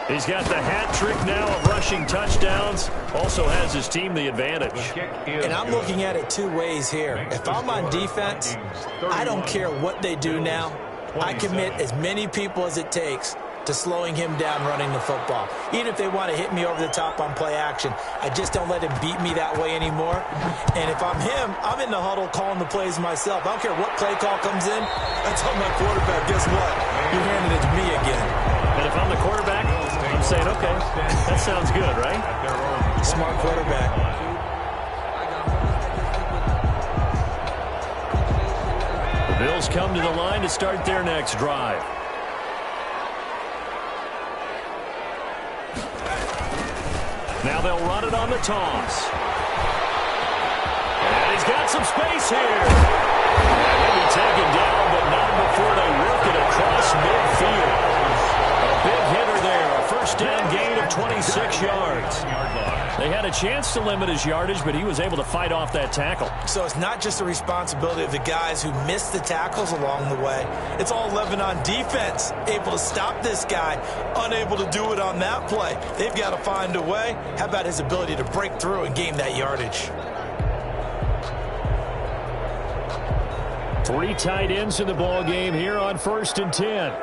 He's got the hat trick now of rushing touchdowns. Also has his team the advantage. And I'm looking at it two ways here. If I'm on defense, I don't care what they do now. I commit as many people as it takes to slowing him down running the football. Even if they want to hit me over the top on play action, I just don't let him beat me that way anymore. And if I'm him, I'm in the huddle calling the plays myself. I don't care what play call comes in. I tell my quarterback, guess what? You're handing it to me again. And if I'm the quarterback, I'm saying, okay, that sounds good, right? Smart quarterback. The Bills come to the line to start their next drive. Now they'll run it on the toss. And he's got some space here. And he'll be taken down, but not before they work it across midfield. A big hitter there. A first first down gain of 26 yards. They had a chance to limit his yardage, but he was able to fight off that tackle. So it's not just the responsibility of the guys who missed the tackles along the way. It's all 11 on defense, able to stop this guy, unable to do it on that play. They've got to find a way. How about his ability to break through and gain that yardage? 3 tight ends in the ball game here on 1st and 10.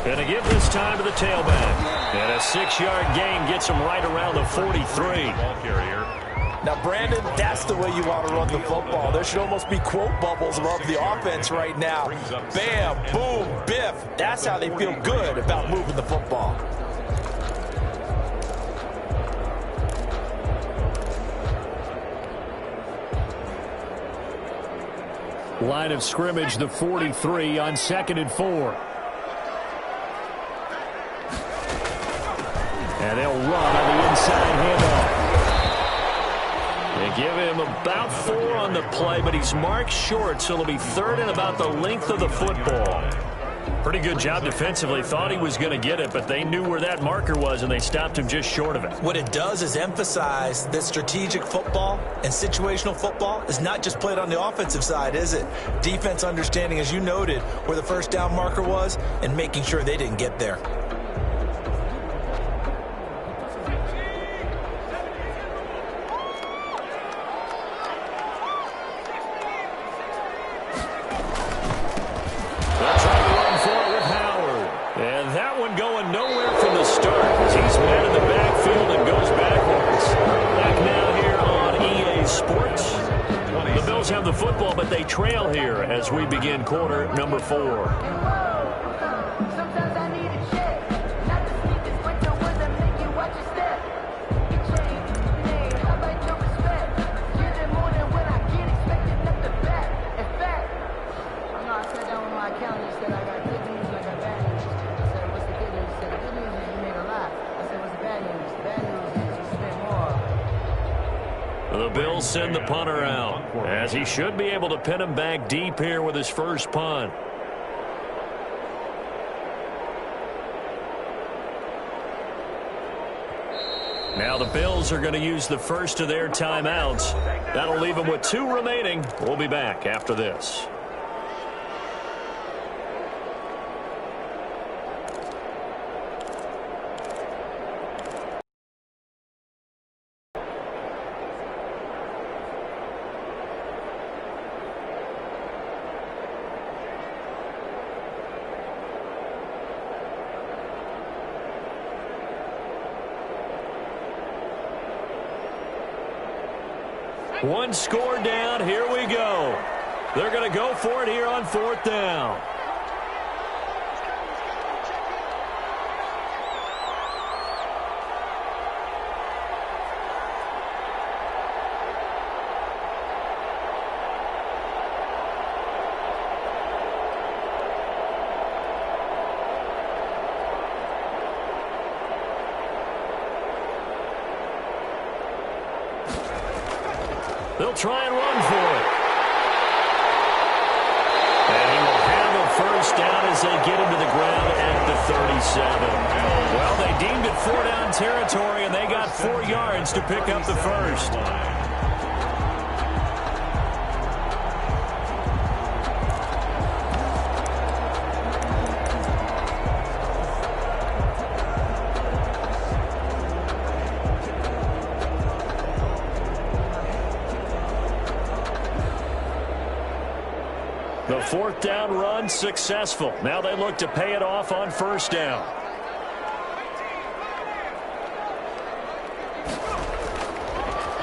Going to give this time to the tailback. And a 6-yard gain gets him right around the 43. Now, Brandon, that's the way you want to run the football. There should almost be quote bubbles above the offense right now. Bam, boom, biff. That's how they feel good about moving the football. Line of scrimmage, the 43 on 2nd and 4. And they'll run on the inside handoff. They give him about 4 on the play, but he's marked short, so it'll be 3rd and about the length of the football. Pretty good job defensively. Thought he was going to get it, but they knew where that marker was, and they stopped him just short of it. What it does is emphasize that strategic football and situational football is not just played on the offensive side, is it? Defense understanding, as you noted, where the first down marker was and making sure they didn't get there. Have the football, but they trail here as we begin quarter number 4. The Bills send the punter out, as he should be able to pin him back deep here with his first punt. Now the Bills are going to use the first of their timeouts. That'll leave them with 2 remaining. We'll be back after this. One score down. Here we go. They're going to go for it here on 4th down. They'll try and run for it. And he will have a first down as they get him to the ground at the 37. Well, they deemed it 4-down territory, and they got 4 yards to pick up the first. The 4th down run successful. Now they look to pay it off on 1st down.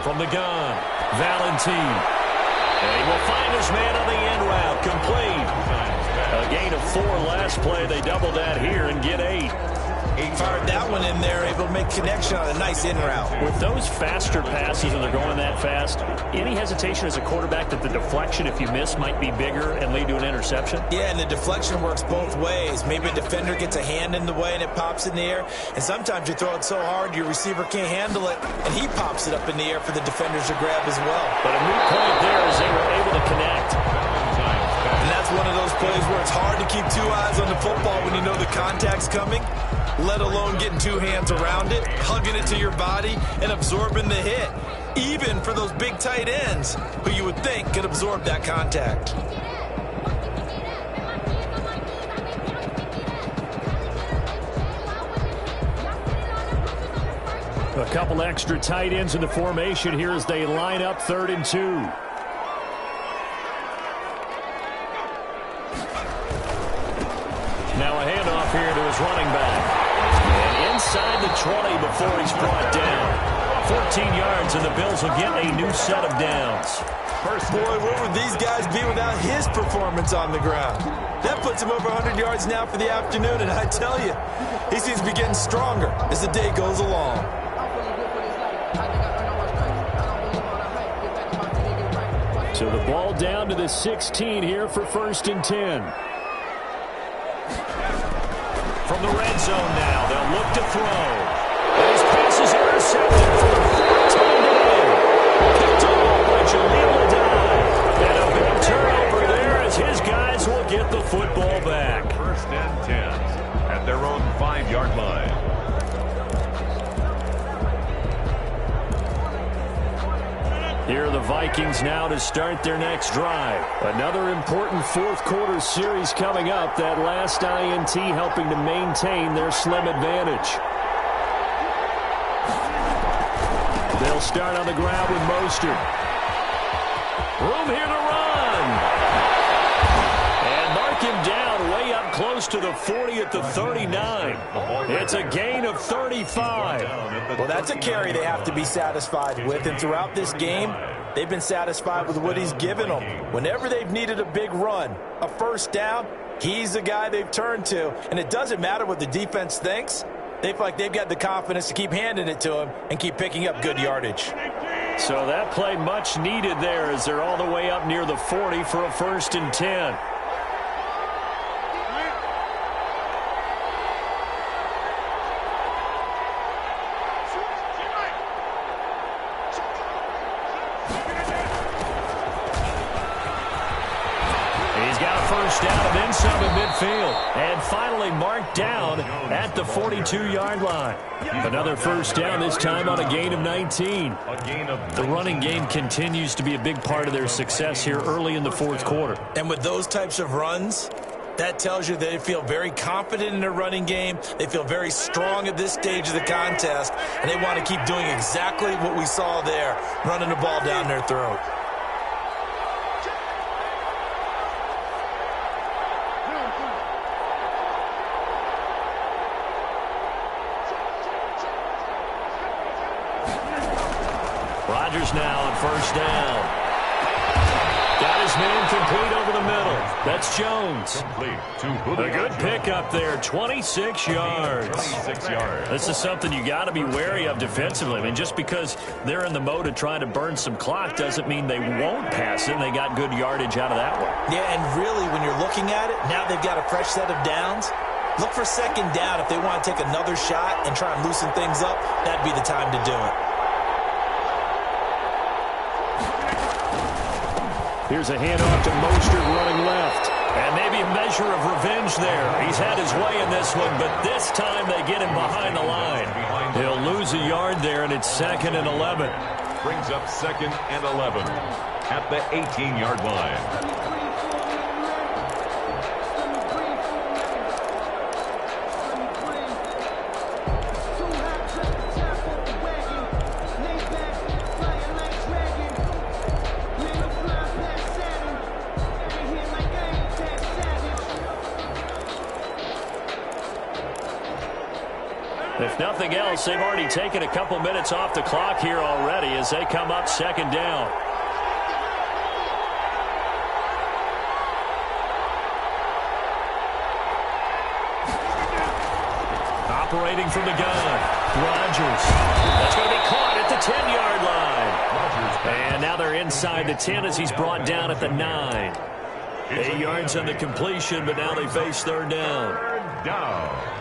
From the gun, Valentine. And he will find his man on the end route, complete. A gain of 4 last play. They double that here and get 8. Fired that one in there, able to make connection on a nice in route. With those faster passes when they're going that fast, any hesitation as a quarterback that the deflection, if you miss, might be bigger and lead to an interception? Yeah, and the deflection works both ways. Maybe a defender gets a hand in the way and it pops in the air. And sometimes you throw it so hard your receiver can't handle it, and he pops it up in the air for the defenders to grab as well. But a moot point there as they were able to connect. And that's one of those plays where it's hard to keep two eyes on the football when you know the contact's coming, let alone getting two hands around it, hugging it to your body, and absorbing the hit. Even for those big tight ends who you would think could absorb that contact. A couple extra tight ends in the formation here as they line up 3rd and 2. Now a handoff here to his running back. And inside the 20 before he's brought down. 14 yards, and the Bills will get a new set of downs. Boy, what would these guys be without his performance on the ground? That puts him over 100 yards now for the afternoon, and I tell you, he seems to be getting stronger as the day goes along. So the ball down to the 16 here for 1st and 10. From the red zone now, they'll look to throw. His pass is intercepted for the 4th time today. Picked off by Jaleel Adai. And a big turnover there as his guys will get the football back. 1st and 10 at their own 5-yard line. Here are the Vikings now to start their next drive. Another important 4th quarter series coming up. That last INT helping to maintain their slim advantage. They'll start on the ground with Mostert. Room here to run. And mark him down way up close to the 40 at the 39. It's a gain of 35. Well, that's a carry they have to be satisfied with, and throughout this game, they've been satisfied with what he's given them. Whenever they've needed a big run, a 1st down, he's the guy they've turned to, and it doesn't matter what the defense thinks. They feel like they've got the confidence to keep handing it to him and keep picking up good yardage. So that play much needed there as they're all the way up near the 40 for a 1st and 10. Down and then some in midfield. And finally marked down at the 42-yard line. Another 1st down, this time on a gain of 19. The running game continues to be a big part of their success here early in the 4th quarter. And with those types of runs, that tells you they feel very confident in their running game. They feel very strong at this stage of the contest, and they want to keep doing exactly what we saw there, running the ball down their throat. Rodgers now on 1st down. Got his man complete over the middle. That's Jones. A good pickup there, 26 yards. 26 yards. This is something you got to be wary of defensively. I mean, just because they're in the mode of trying to burn some clock doesn't mean they won't pass it. They got good yardage out of that one. Yeah, and really, when you're looking at it, now they've got a fresh set of downs. Look for 2nd down if they want to take another shot and try and loosen things up. That'd be the time to do it. Here's a handoff to Mostert running left. And maybe a measure of revenge there. He's had his way in this one, but this time they get him behind the line. He'll lose a yard there, and it's 2nd and 11. Brings up 2nd and 11 at the 18-yard line. If nothing else, they've already taken a couple minutes off the clock here already as they come up 2nd down. operating from the gun. Rodgers. That's going to be caught at the 10-yard line. And now they're inside the 10 as he's brought down at the 9. 8 yards on the completion, but now they face third down. Third down.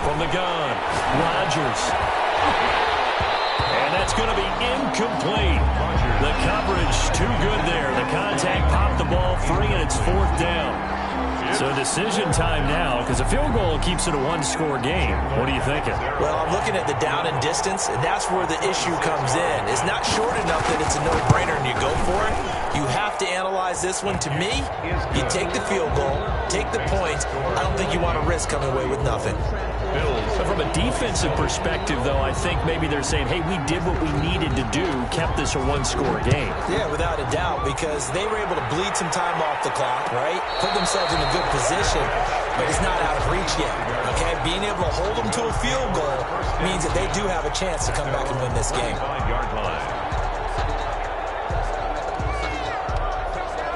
From the gun, Rodgers. And that's going to be incomplete. The coverage too good there. The contact popped the ball free, and it's fourth down. So decision time now, because a field goal keeps it a one-score game. What are you thinking? Well, I'm looking at the down and distance, and that's where the issue comes in. It's not short enough that it's a no-brainer and you go for it. You have to analyze this one. To me, you take the field goal, take the points. I don't think you want to risk coming away with nothing. So from a defensive perspective, though, I think maybe they're saying, hey, we did what we needed to do, kept this a one-score game. Yeah, without a doubt, because they were able to bleed some time off the clock, right? Put themselves in a good position, but it's not out of reach yet, okay? Being able to hold them to a field goal means that they do have a chance to come back and win this game. 5-yard line.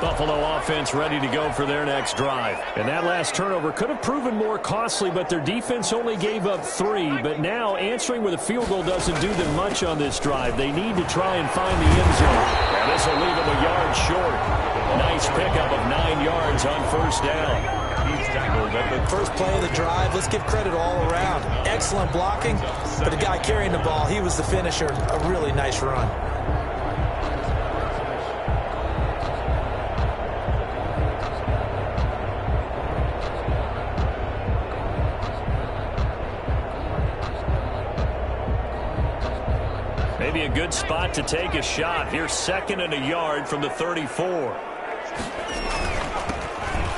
Buffalo offense ready to go for their next drive. And that last turnover could have proven more costly, but their defense only gave up 3. But now answering with a field goal doesn't do them much on this drive. They need to try and find the end zone. And this will leave them a yard short. Nice pickup of 9 yards on first down. He's tackled at the First play of the drive, let's give credit all around. Excellent blocking, but the guy carrying the ball, he was the finisher. A really nice run. Maybe a good spot to take a shot. Here's 2nd and a yard from the 34.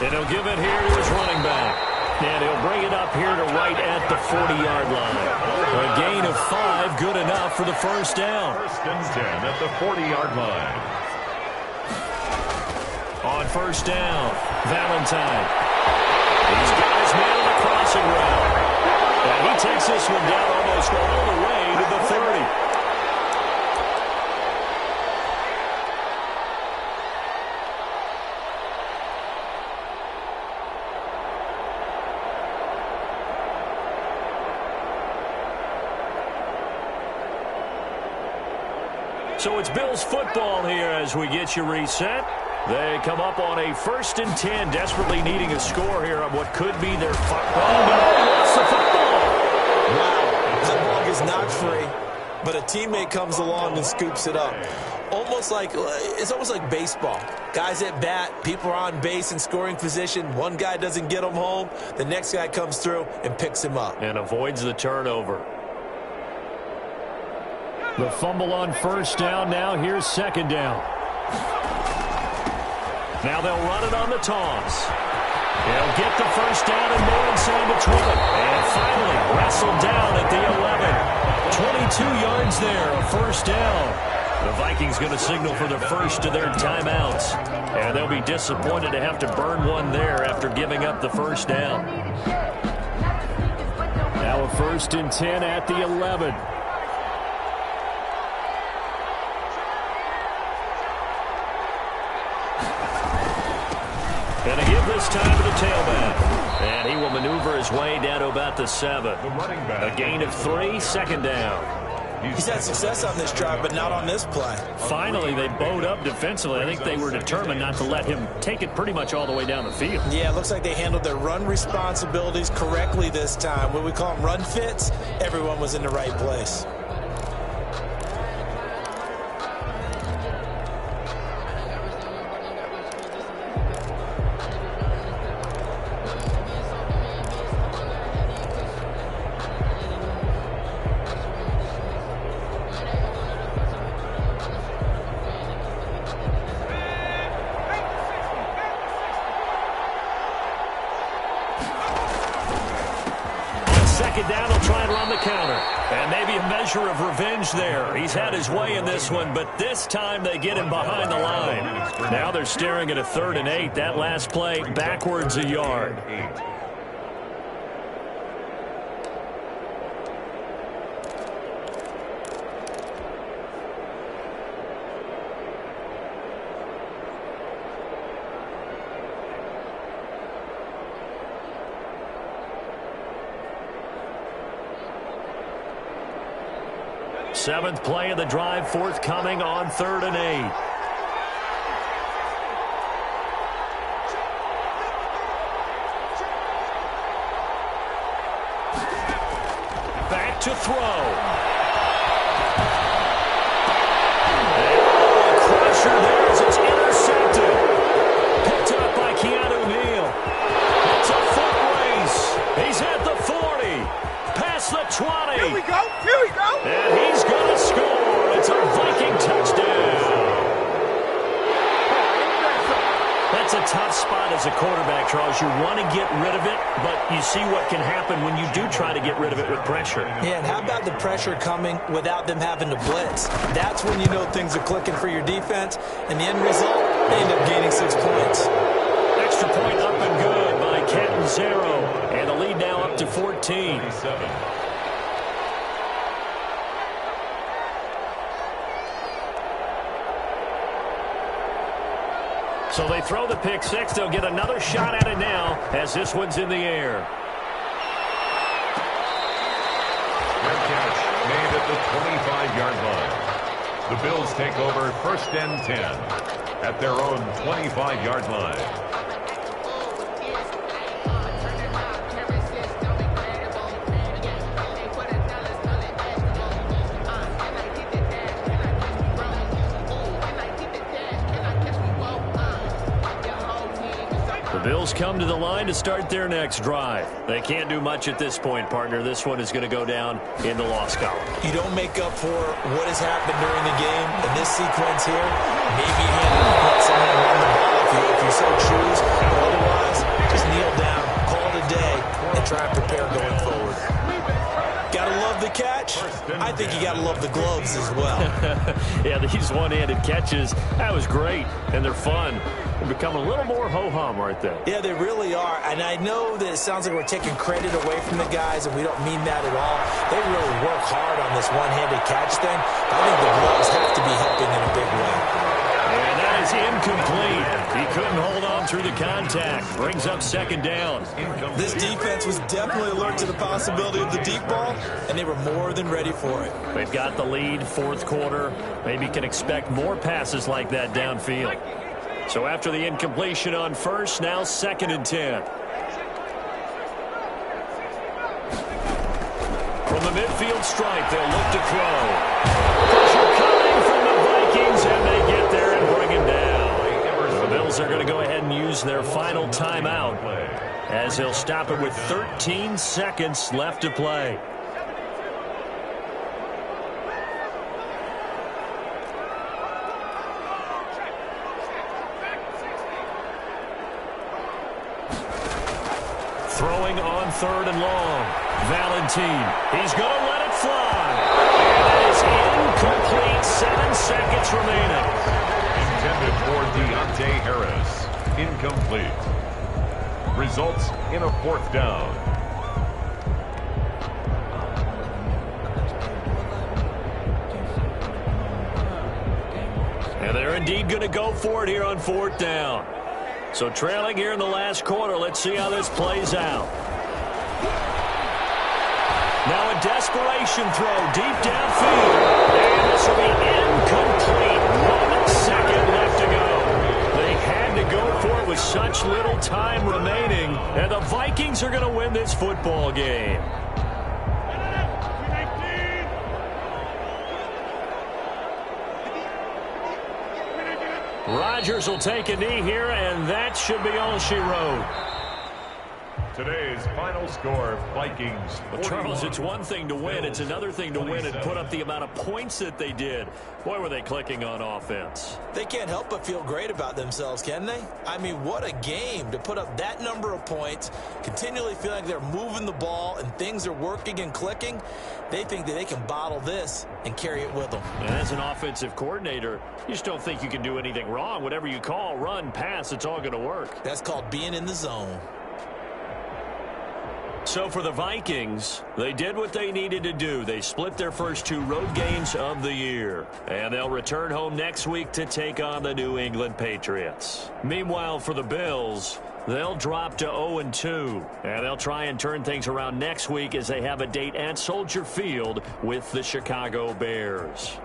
And he'll give it here to his running back. And he'll bring it up here to right at the 40-yard line. A gain of 5, good enough for the first down. 1st and 10 at the 40-yard line. On first down, Valentine. He's got his man on the crossing route. And he takes this one down almost all the way to the 30. So it's Bills football here as we get you reset. They come up on a 1st and 10, desperately needing a score here on what could be their lost the football. Wow, that ball gets knocked free, but a teammate comes along and scoops it up. It's almost like baseball. Guys at bat, people are on base in scoring position. One guy doesn't get him home. The next guy comes through and picks him up. And avoids the turnover. The fumble on first down. Now here's 2nd down. Now they'll run it on the toss. They'll get the first down and more inside the 20. And finally wrestled down at the 11. 22 yards there, a first down. The Vikings going to signal for the first of their timeouts. And they'll be disappointed to have to burn one there after giving up the first down. Now a 1st and 10 at the 11. And a give this time to the tailback. And he will maneuver his way down to about the 7. A gain of 3, 2nd down. He's had success on this drive, but not on this play. Finally, they bowed up defensively. I think they were determined not to let him take it pretty much all the way down the field. Yeah, it looks like they handled their run responsibilities correctly this time. What we call them run fits, everyone was in the right place. second down, they'll try and run the counter. And maybe a measure of revenge there. He's had his way in this one, but this time they get him behind the line. Now they're staring at a 3rd and 8. That last play, backwards a yard. Seventh play of the drive forthcoming on 3rd and 8. Back to throw. And a crusher there as it's intercepted. Picked up by Keanu Neal. It's a foot race. He's at the 40. Past the 20. Here we go. Here we go. And he's going to score. It's a Viking touchdown. That's a tough spot as a quarterback, Charles. You want to get rid of it, but you see what can happen when you do try to get rid of it with pressure. Yeah, and how about the pressure coming without them having to blitz? That's when you know things are clicking for your defense, and the end result, they end up gaining 6 points. Extra point up and good by Catanzaro, and the lead now up to 14. So they throw the pick six. They'll get another shot at it now as this one's in the air. Fair catch made at the 25-yard line. The Bills take over 1st and 10 at their own 25-yard line. Bills come to the line to start their next drive. They can't do much at this point, partner. This one is going to go down in the loss column. You don't make up for what has happened during the game in this sequence here. Maybe you let someone run the ball if you so choose. But otherwise, just kneel down, call it a day, and try and prepare going forward. Gotta love the catch. I think you gotta love the gloves as well. Yeah, these one-handed catches, that was great, and they're fun. They become a little more ho-hum right there. Yeah, they really are. And I know that it sounds like we're taking credit away from the guys, and we don't mean that at all. They really work hard on this one-handed catch thing. I think the gloves have to be helping in a big way. And that is incomplete. He couldn't hold on through the contact. Brings up 2nd down. This defense was definitely alert to the possibility of the deep ball, and they were more than ready for it. They've got the lead, 4th quarter. Maybe can expect more passes like that downfield. So after the incompletion on 1st, now 2nd and 10. From the midfield stripe, they'll look to throw. Pressure coming from the Vikings, and they get there and bring him down. The Bills are going to go ahead and use their final timeout as they'll stop it with 13 seconds left to play. Throwing on 3rd and long. Valentine. He's going to let it fly. And that is incomplete. 7 seconds remaining. Intended for Deontay Harris. Incomplete. Results in a 4th down. And they're indeed going to go for it here on 4th down. So trailing here in the last quarter, let's see how this plays out. Now a desperation throw deep downfield. And this will be incomplete. 1 second left to go. They had to go for it with such little time remaining. And the Vikings are going to win this football game. Rodgers will take a knee here, and that should be all she wrote. Today's final score, Vikings 41. Well, Charles, it's one thing to win. It's another thing to win and put up the amount of points that they did. Boy, were they clicking on offense. They can't help but feel great about themselves, can they? I mean, what a game to put up that number of points, continually feel like they're moving the ball and things are working and clicking. They think that they can bottle this and carry it with them. And as an offensive coordinator, you just don't think you can do anything wrong. Whatever you call, run, pass, it's all going to work. That's called being in the zone. So for the Vikings, they did what they needed to do. They split their first 2 road games of the year. And they'll return home next week to take on the New England Patriots. Meanwhile, for the Bills, they'll drop to 0-2. And they'll try and turn things around next week as they have a date at Soldier Field with the Chicago Bears.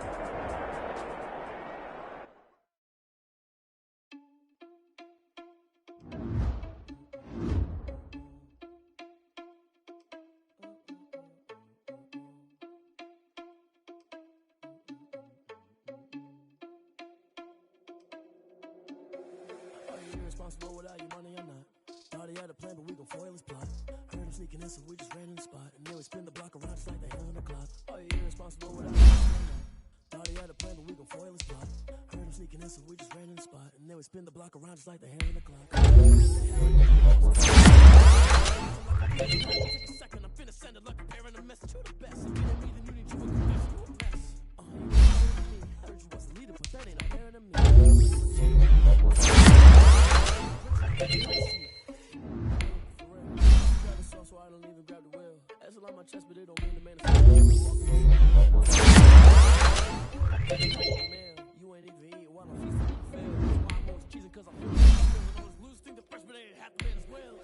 Without your money or not. Thought he had a plan, but we gon' foil his plot. Heard him sneaking in, so we just ran in the spot. And then we spin the block around just like the hand on the clock. Oh, you're irresponsible without your money or not. Thought he had a plan, but we gon' foil his plot. Heard him sneaking in, so we just ran in the spot. And then we spin the block around just like the hand on the clock. Take a second, I'm finna send it like a parent a message to the best. If you don't need, then you need to confess you a mess. You heard you was the leader, but that ain't a parent of me. So I don't even grab the wheel. That's a lot on my chest, but it don't mean the man is man, you ain't even eat. Why don't you fail? Why I'm always cheesing cause I'm always lose thing the first, but they ain't half the man as well.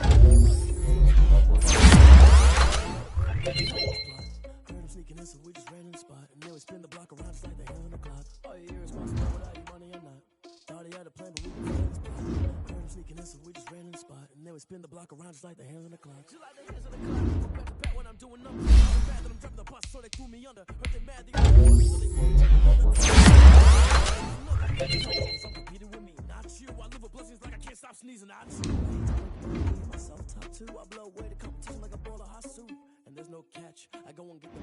Heard him sneaking in, so we just ran in the spot. And then we spin the block around just like the hand on the clock. Oh, you're irresponsible without your money or not. Thought he had a plan, but we can foil his plot. Heard him sneaking in, so we just ran in the spot. And then we spin the block around just like the hands on the clock. Just like the hands on the clock. Go back to back when I'm doing numbers. I'm bad that I'm driving the bus, so they threw me under. Heard they mad, they so they threw me under. I'm competing with me, not you. I live with blessings like I can't stop sneezing. I just myself top 2. I blow away the competition like a ball of hot soup. And there's no catch. I go and get the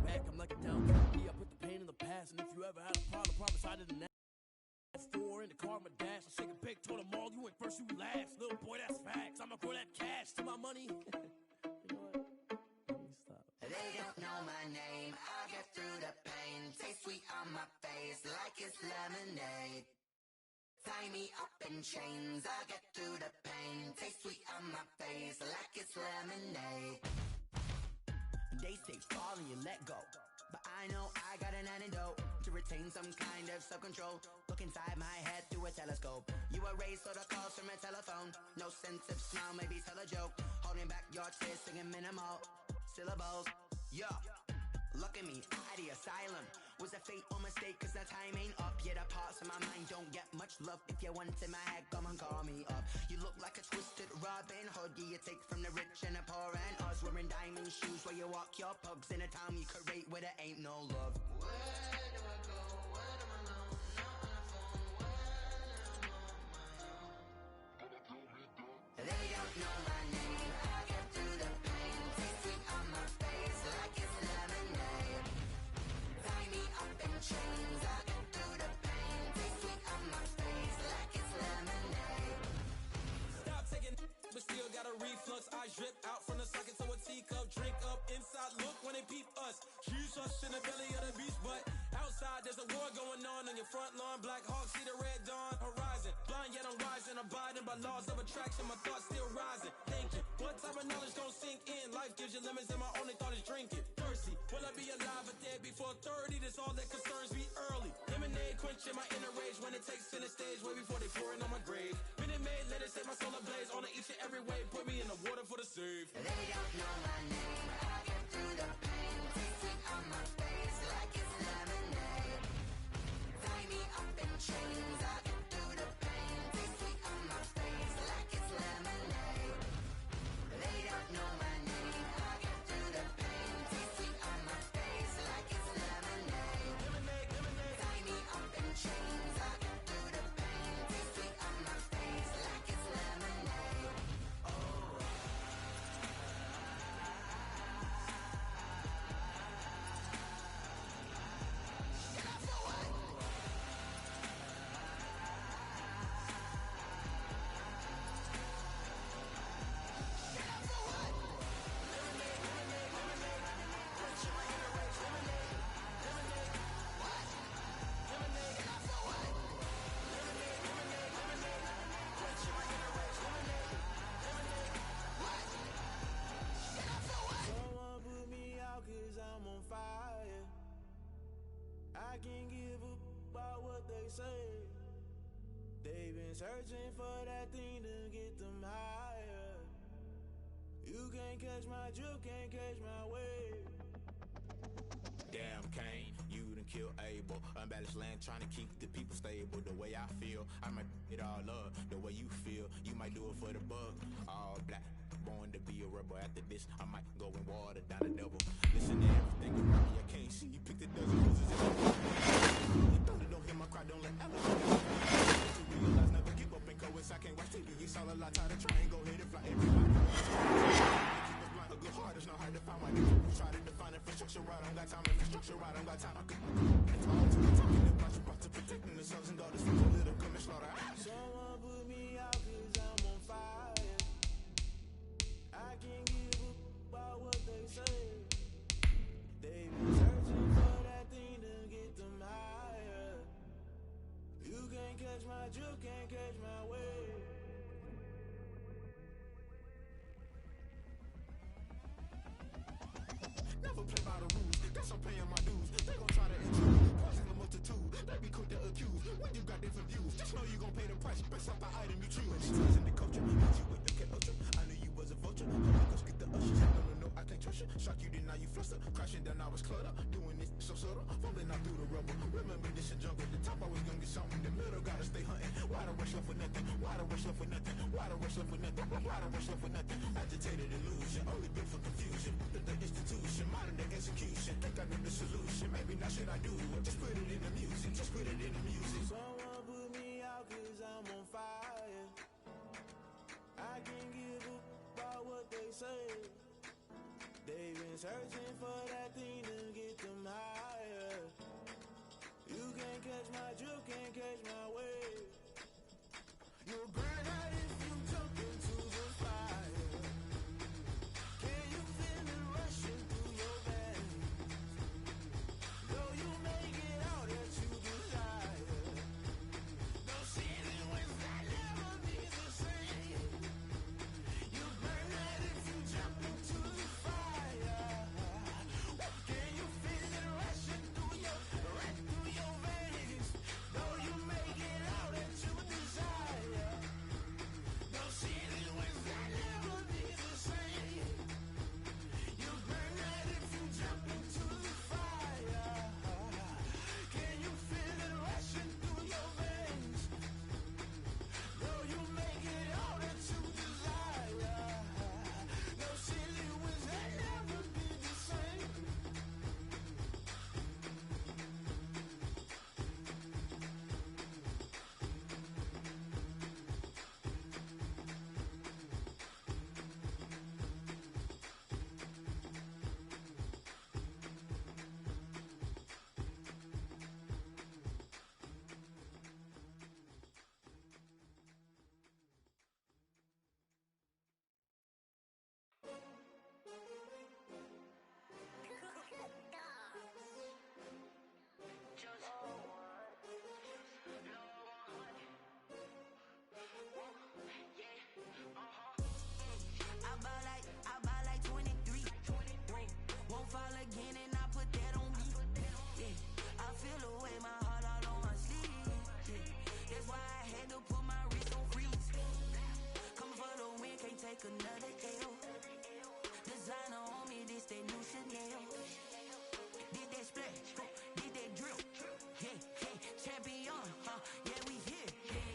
back. I'm like a down key. I put the pain in the past. And if you ever had a problem, promise I didn't. 4 in the car, my dash. I shake a big, told them all, you ain't first, you last. Little boy, that's facts. I'ma grow that cash to my money. You know what? Let me stop. They don't know my name. I'll get through the pain. Taste sweet on my face like it's lemonade. Tie me up in chains. I'll get through the pain. Taste sweet on my face like it's lemonade. They say fall and you let go, but I know I got an antidote to retain some kind of self-control. Look inside my head through a telescope. You erase all the calls from a telephone. No sense of smile, maybe tell a joke. Holding back your tears, singing minimal syllables. Yeah, look at me, at the asylum. Was a fate or mistake, cause the time ain't up. Yet the parts of my mind don't get much love. If you want in my head, come and call me up. You look like a twisted Robin Hood. You take from the rich and the poor and us. Wearing diamond shoes where you walk your pugs in a town you create where there ain't no love. Where do I go? Where am I alone? Not on the phone. When I'm on my own. They don't know my name. I get through the pain. Taste sweet on my face like it's lemonade. Tie me up in chains. I get through the pain. Taste sweet on my face like it's lemonade. Stop taking but still got a reflux. I drip out from the socket to a teacup. Drink up inside. Look when they peep us. Huge us in the belly of the beach, but outside there's a war going on your front lawn. Black Hawk see the red dawn horizon. Blind yet I'm rising, abiding by laws of attraction. My thoughts still rising. Thinking, what type of knowledge gon' sink in? Life gives you lemons and my only thought is drinking. Thirsty, will I be alive or dead before 30? That's all that concerns me early. Lemonade quenching my inner rage when it takes center stage way before they pour it on my grave. Minute Maid, let it set my soul ablaze. On each and every way, put me in the water for the save. They don't know my name. I get through the pain. Taste sweet on my face like it's lemonade. Tie me up in chains. I get through the pain. Taste sweet on my face like it's lemonade. They don't know my name. I get through the pain. Taste sweet on my face like it's lemonade. Tie me up in chains. I get through the pain. Taste sweet on my face like it's lemonade. Oh. They've been searching for that thing to get them higher. You can't catch my drift, can't catch my wave. Damn Kane, you done killed Abel. Unbalanced land trying to keep the people stable. The way I feel, I might it all up. The way you feel, you might do it for the bug. All black, born to be a rebel. After this, I might go and water down the double. Listen to everything around me, I can't see. You picked a dozen losers. Don't hear my cry, don't let Ella. To realize, never give up and go. I can't watch TV. It's all a lot, tired of trying. Go ahead and fly everybody. A good heart is not hard to find. Why did you try to define infrastructure right? I don't got time. Infrastructure right, I don't got time. It's all to the talking about you, about to protecting the sons and daughters from political come and slaughter. Someone put me out 'cause I'm on fire. I can't give up about what they say. They've been searching for that thing to get them higher. You can't catch my drift, can't catch my wave. Never play by the rules, guess I'm paying my dues. They gon' try to intrude, poison the multitude. They be quick to accuse, when you got different views. Just know you gon' pay the price, based off the item you choose. Trust in the culture, hit you with the ultra. I knew you was a vulture, Holy Ghost get the ushers. No, I can't trust you. Shock you, then now you fluster. Crashing down, I was cluttered. Doing this so subtle, fumbling out through the rubble. Remember this a jungle, the top always gonna get something. The middle gotta stay hunting. Why the rush left with nothing? Why the rush left with nothing? Why the rush left with nothing? Why the rush left with nothing? Agitated illusion, only built for confusion. The institution, modern day execution. Think I know the solution. Maybe not should I do it? Just put it in the music. Just put it in the music. Someone put me out 'cause I'm on fire. I can't give up about what they say. They've been searching for that thing to get them higher. You can't catch my drift, can't catch my wave. You'll burn out if you jump into the fire. Can you feel it rushing through your veins? Though you make it out that you desire. No ceiling wins that never be the same. You burn out if you jump into the fire. Can you feel it rushing through your veins? Though you make it out that you desire. No ceiling wins that never be the same. You burn out if you jump into the fire. Can you feel it rushing through your veins? Though you make it all that you desire. No ceiling wins that never be the same. I buy like 23. Won't fall again and I put that on me. Yeah, I feel away my heart all on my sleeve. Yeah, that's why I had to put my wrist on freeze. Come for the win, can't take another L. Designer on me, this that new Chanel. Did that splash, did that drip. Yeah, champion, yeah, we here.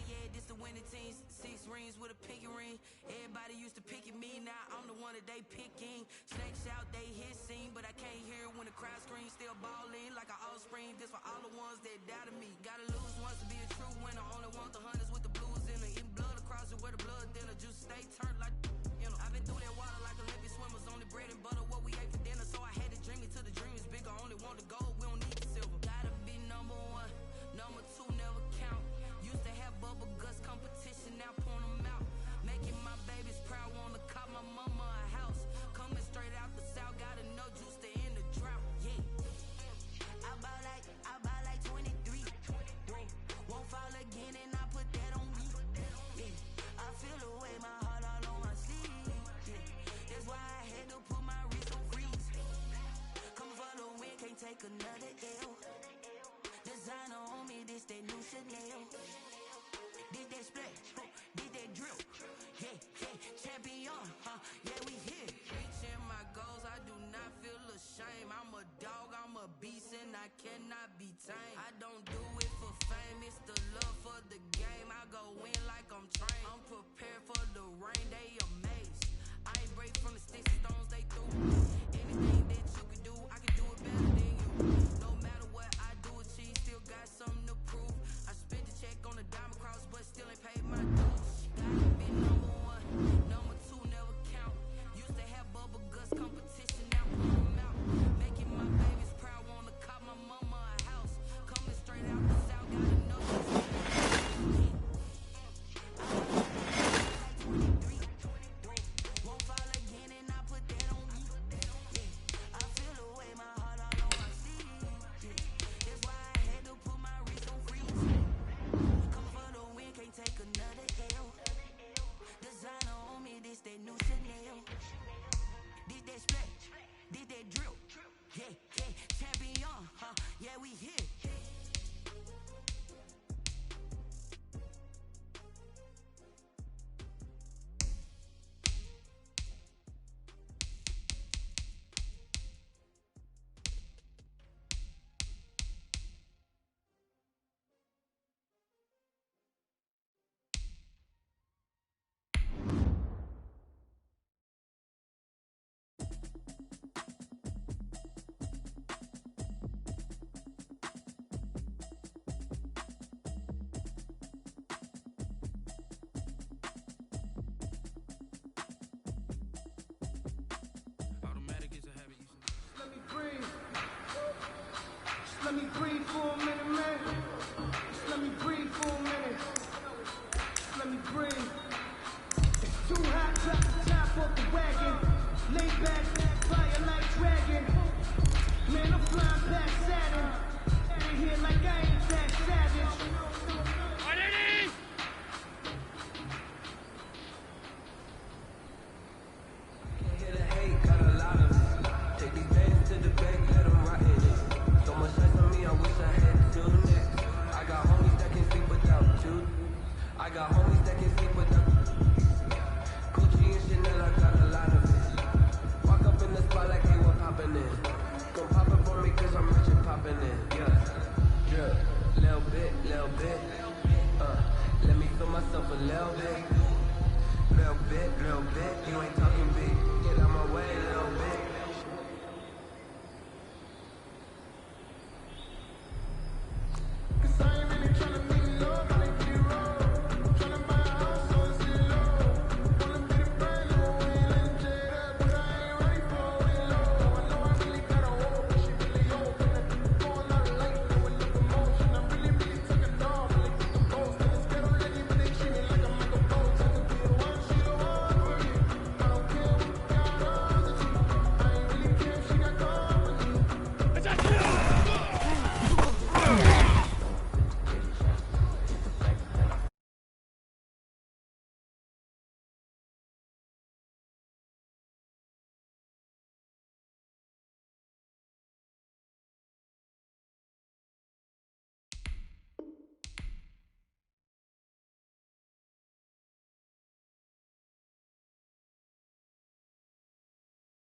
Yeah, this the winning team. 6 rings with a pinky ring. Everybody used to pick at me, now I'm the one that they picking. Snakes out, they hit scene, but I can't hear it when the crowd screams. Still ballin' like an offspring. This for all the ones that doubted me. Gotta lose once to be a true winner. Only want the hunters with the blues in her. Eating blood across it where the blood thinner. Juice stay turned like I've been through that water like Olympic swimmers. Only bread and butter what we ate for dinner. So I had to dream it till the dream is bigger. Only want the gold, we don't need the silver. Gotta be number 1, number 2 never count. Used to have bubble guts competition, now point them out. Making my babies proud, wanna cop my mama a house. Coming straight out the south, gotta know juice to end the drought. Yeah, I buy like 23. Won't fall again and I put that on me. Yeah, I feel away my heart all on my sleeve. Yeah, that's why I had to put my wrist on freeze. Come for the win, can't take another L. Designer on me, this that new Chanel. Did let me breathe for a minute, man. Just let me breathe for a minute. Just let me breathe. It's too hot, drop the top off the wagon. Lay back, fire like dragon. Man, I'm flying past Saturn. Out of here like I ain't that savage. Can't hear the hate, got a lot of it. Take these bands to the bank, let them rot in it. So much stress on me, I wish I had two next. I got homies that can sleep without you. I got homies that can sleep without Gucci and Chanel, I got a lot of it. Walk up in the spot like they were popping in. Gon' pop it for me cause I'm rich and popping in. Yeah, drip, little bit, little bit. Let me feel myself a little bit. Little bit, you ain't talking big. Get out my way, little bit.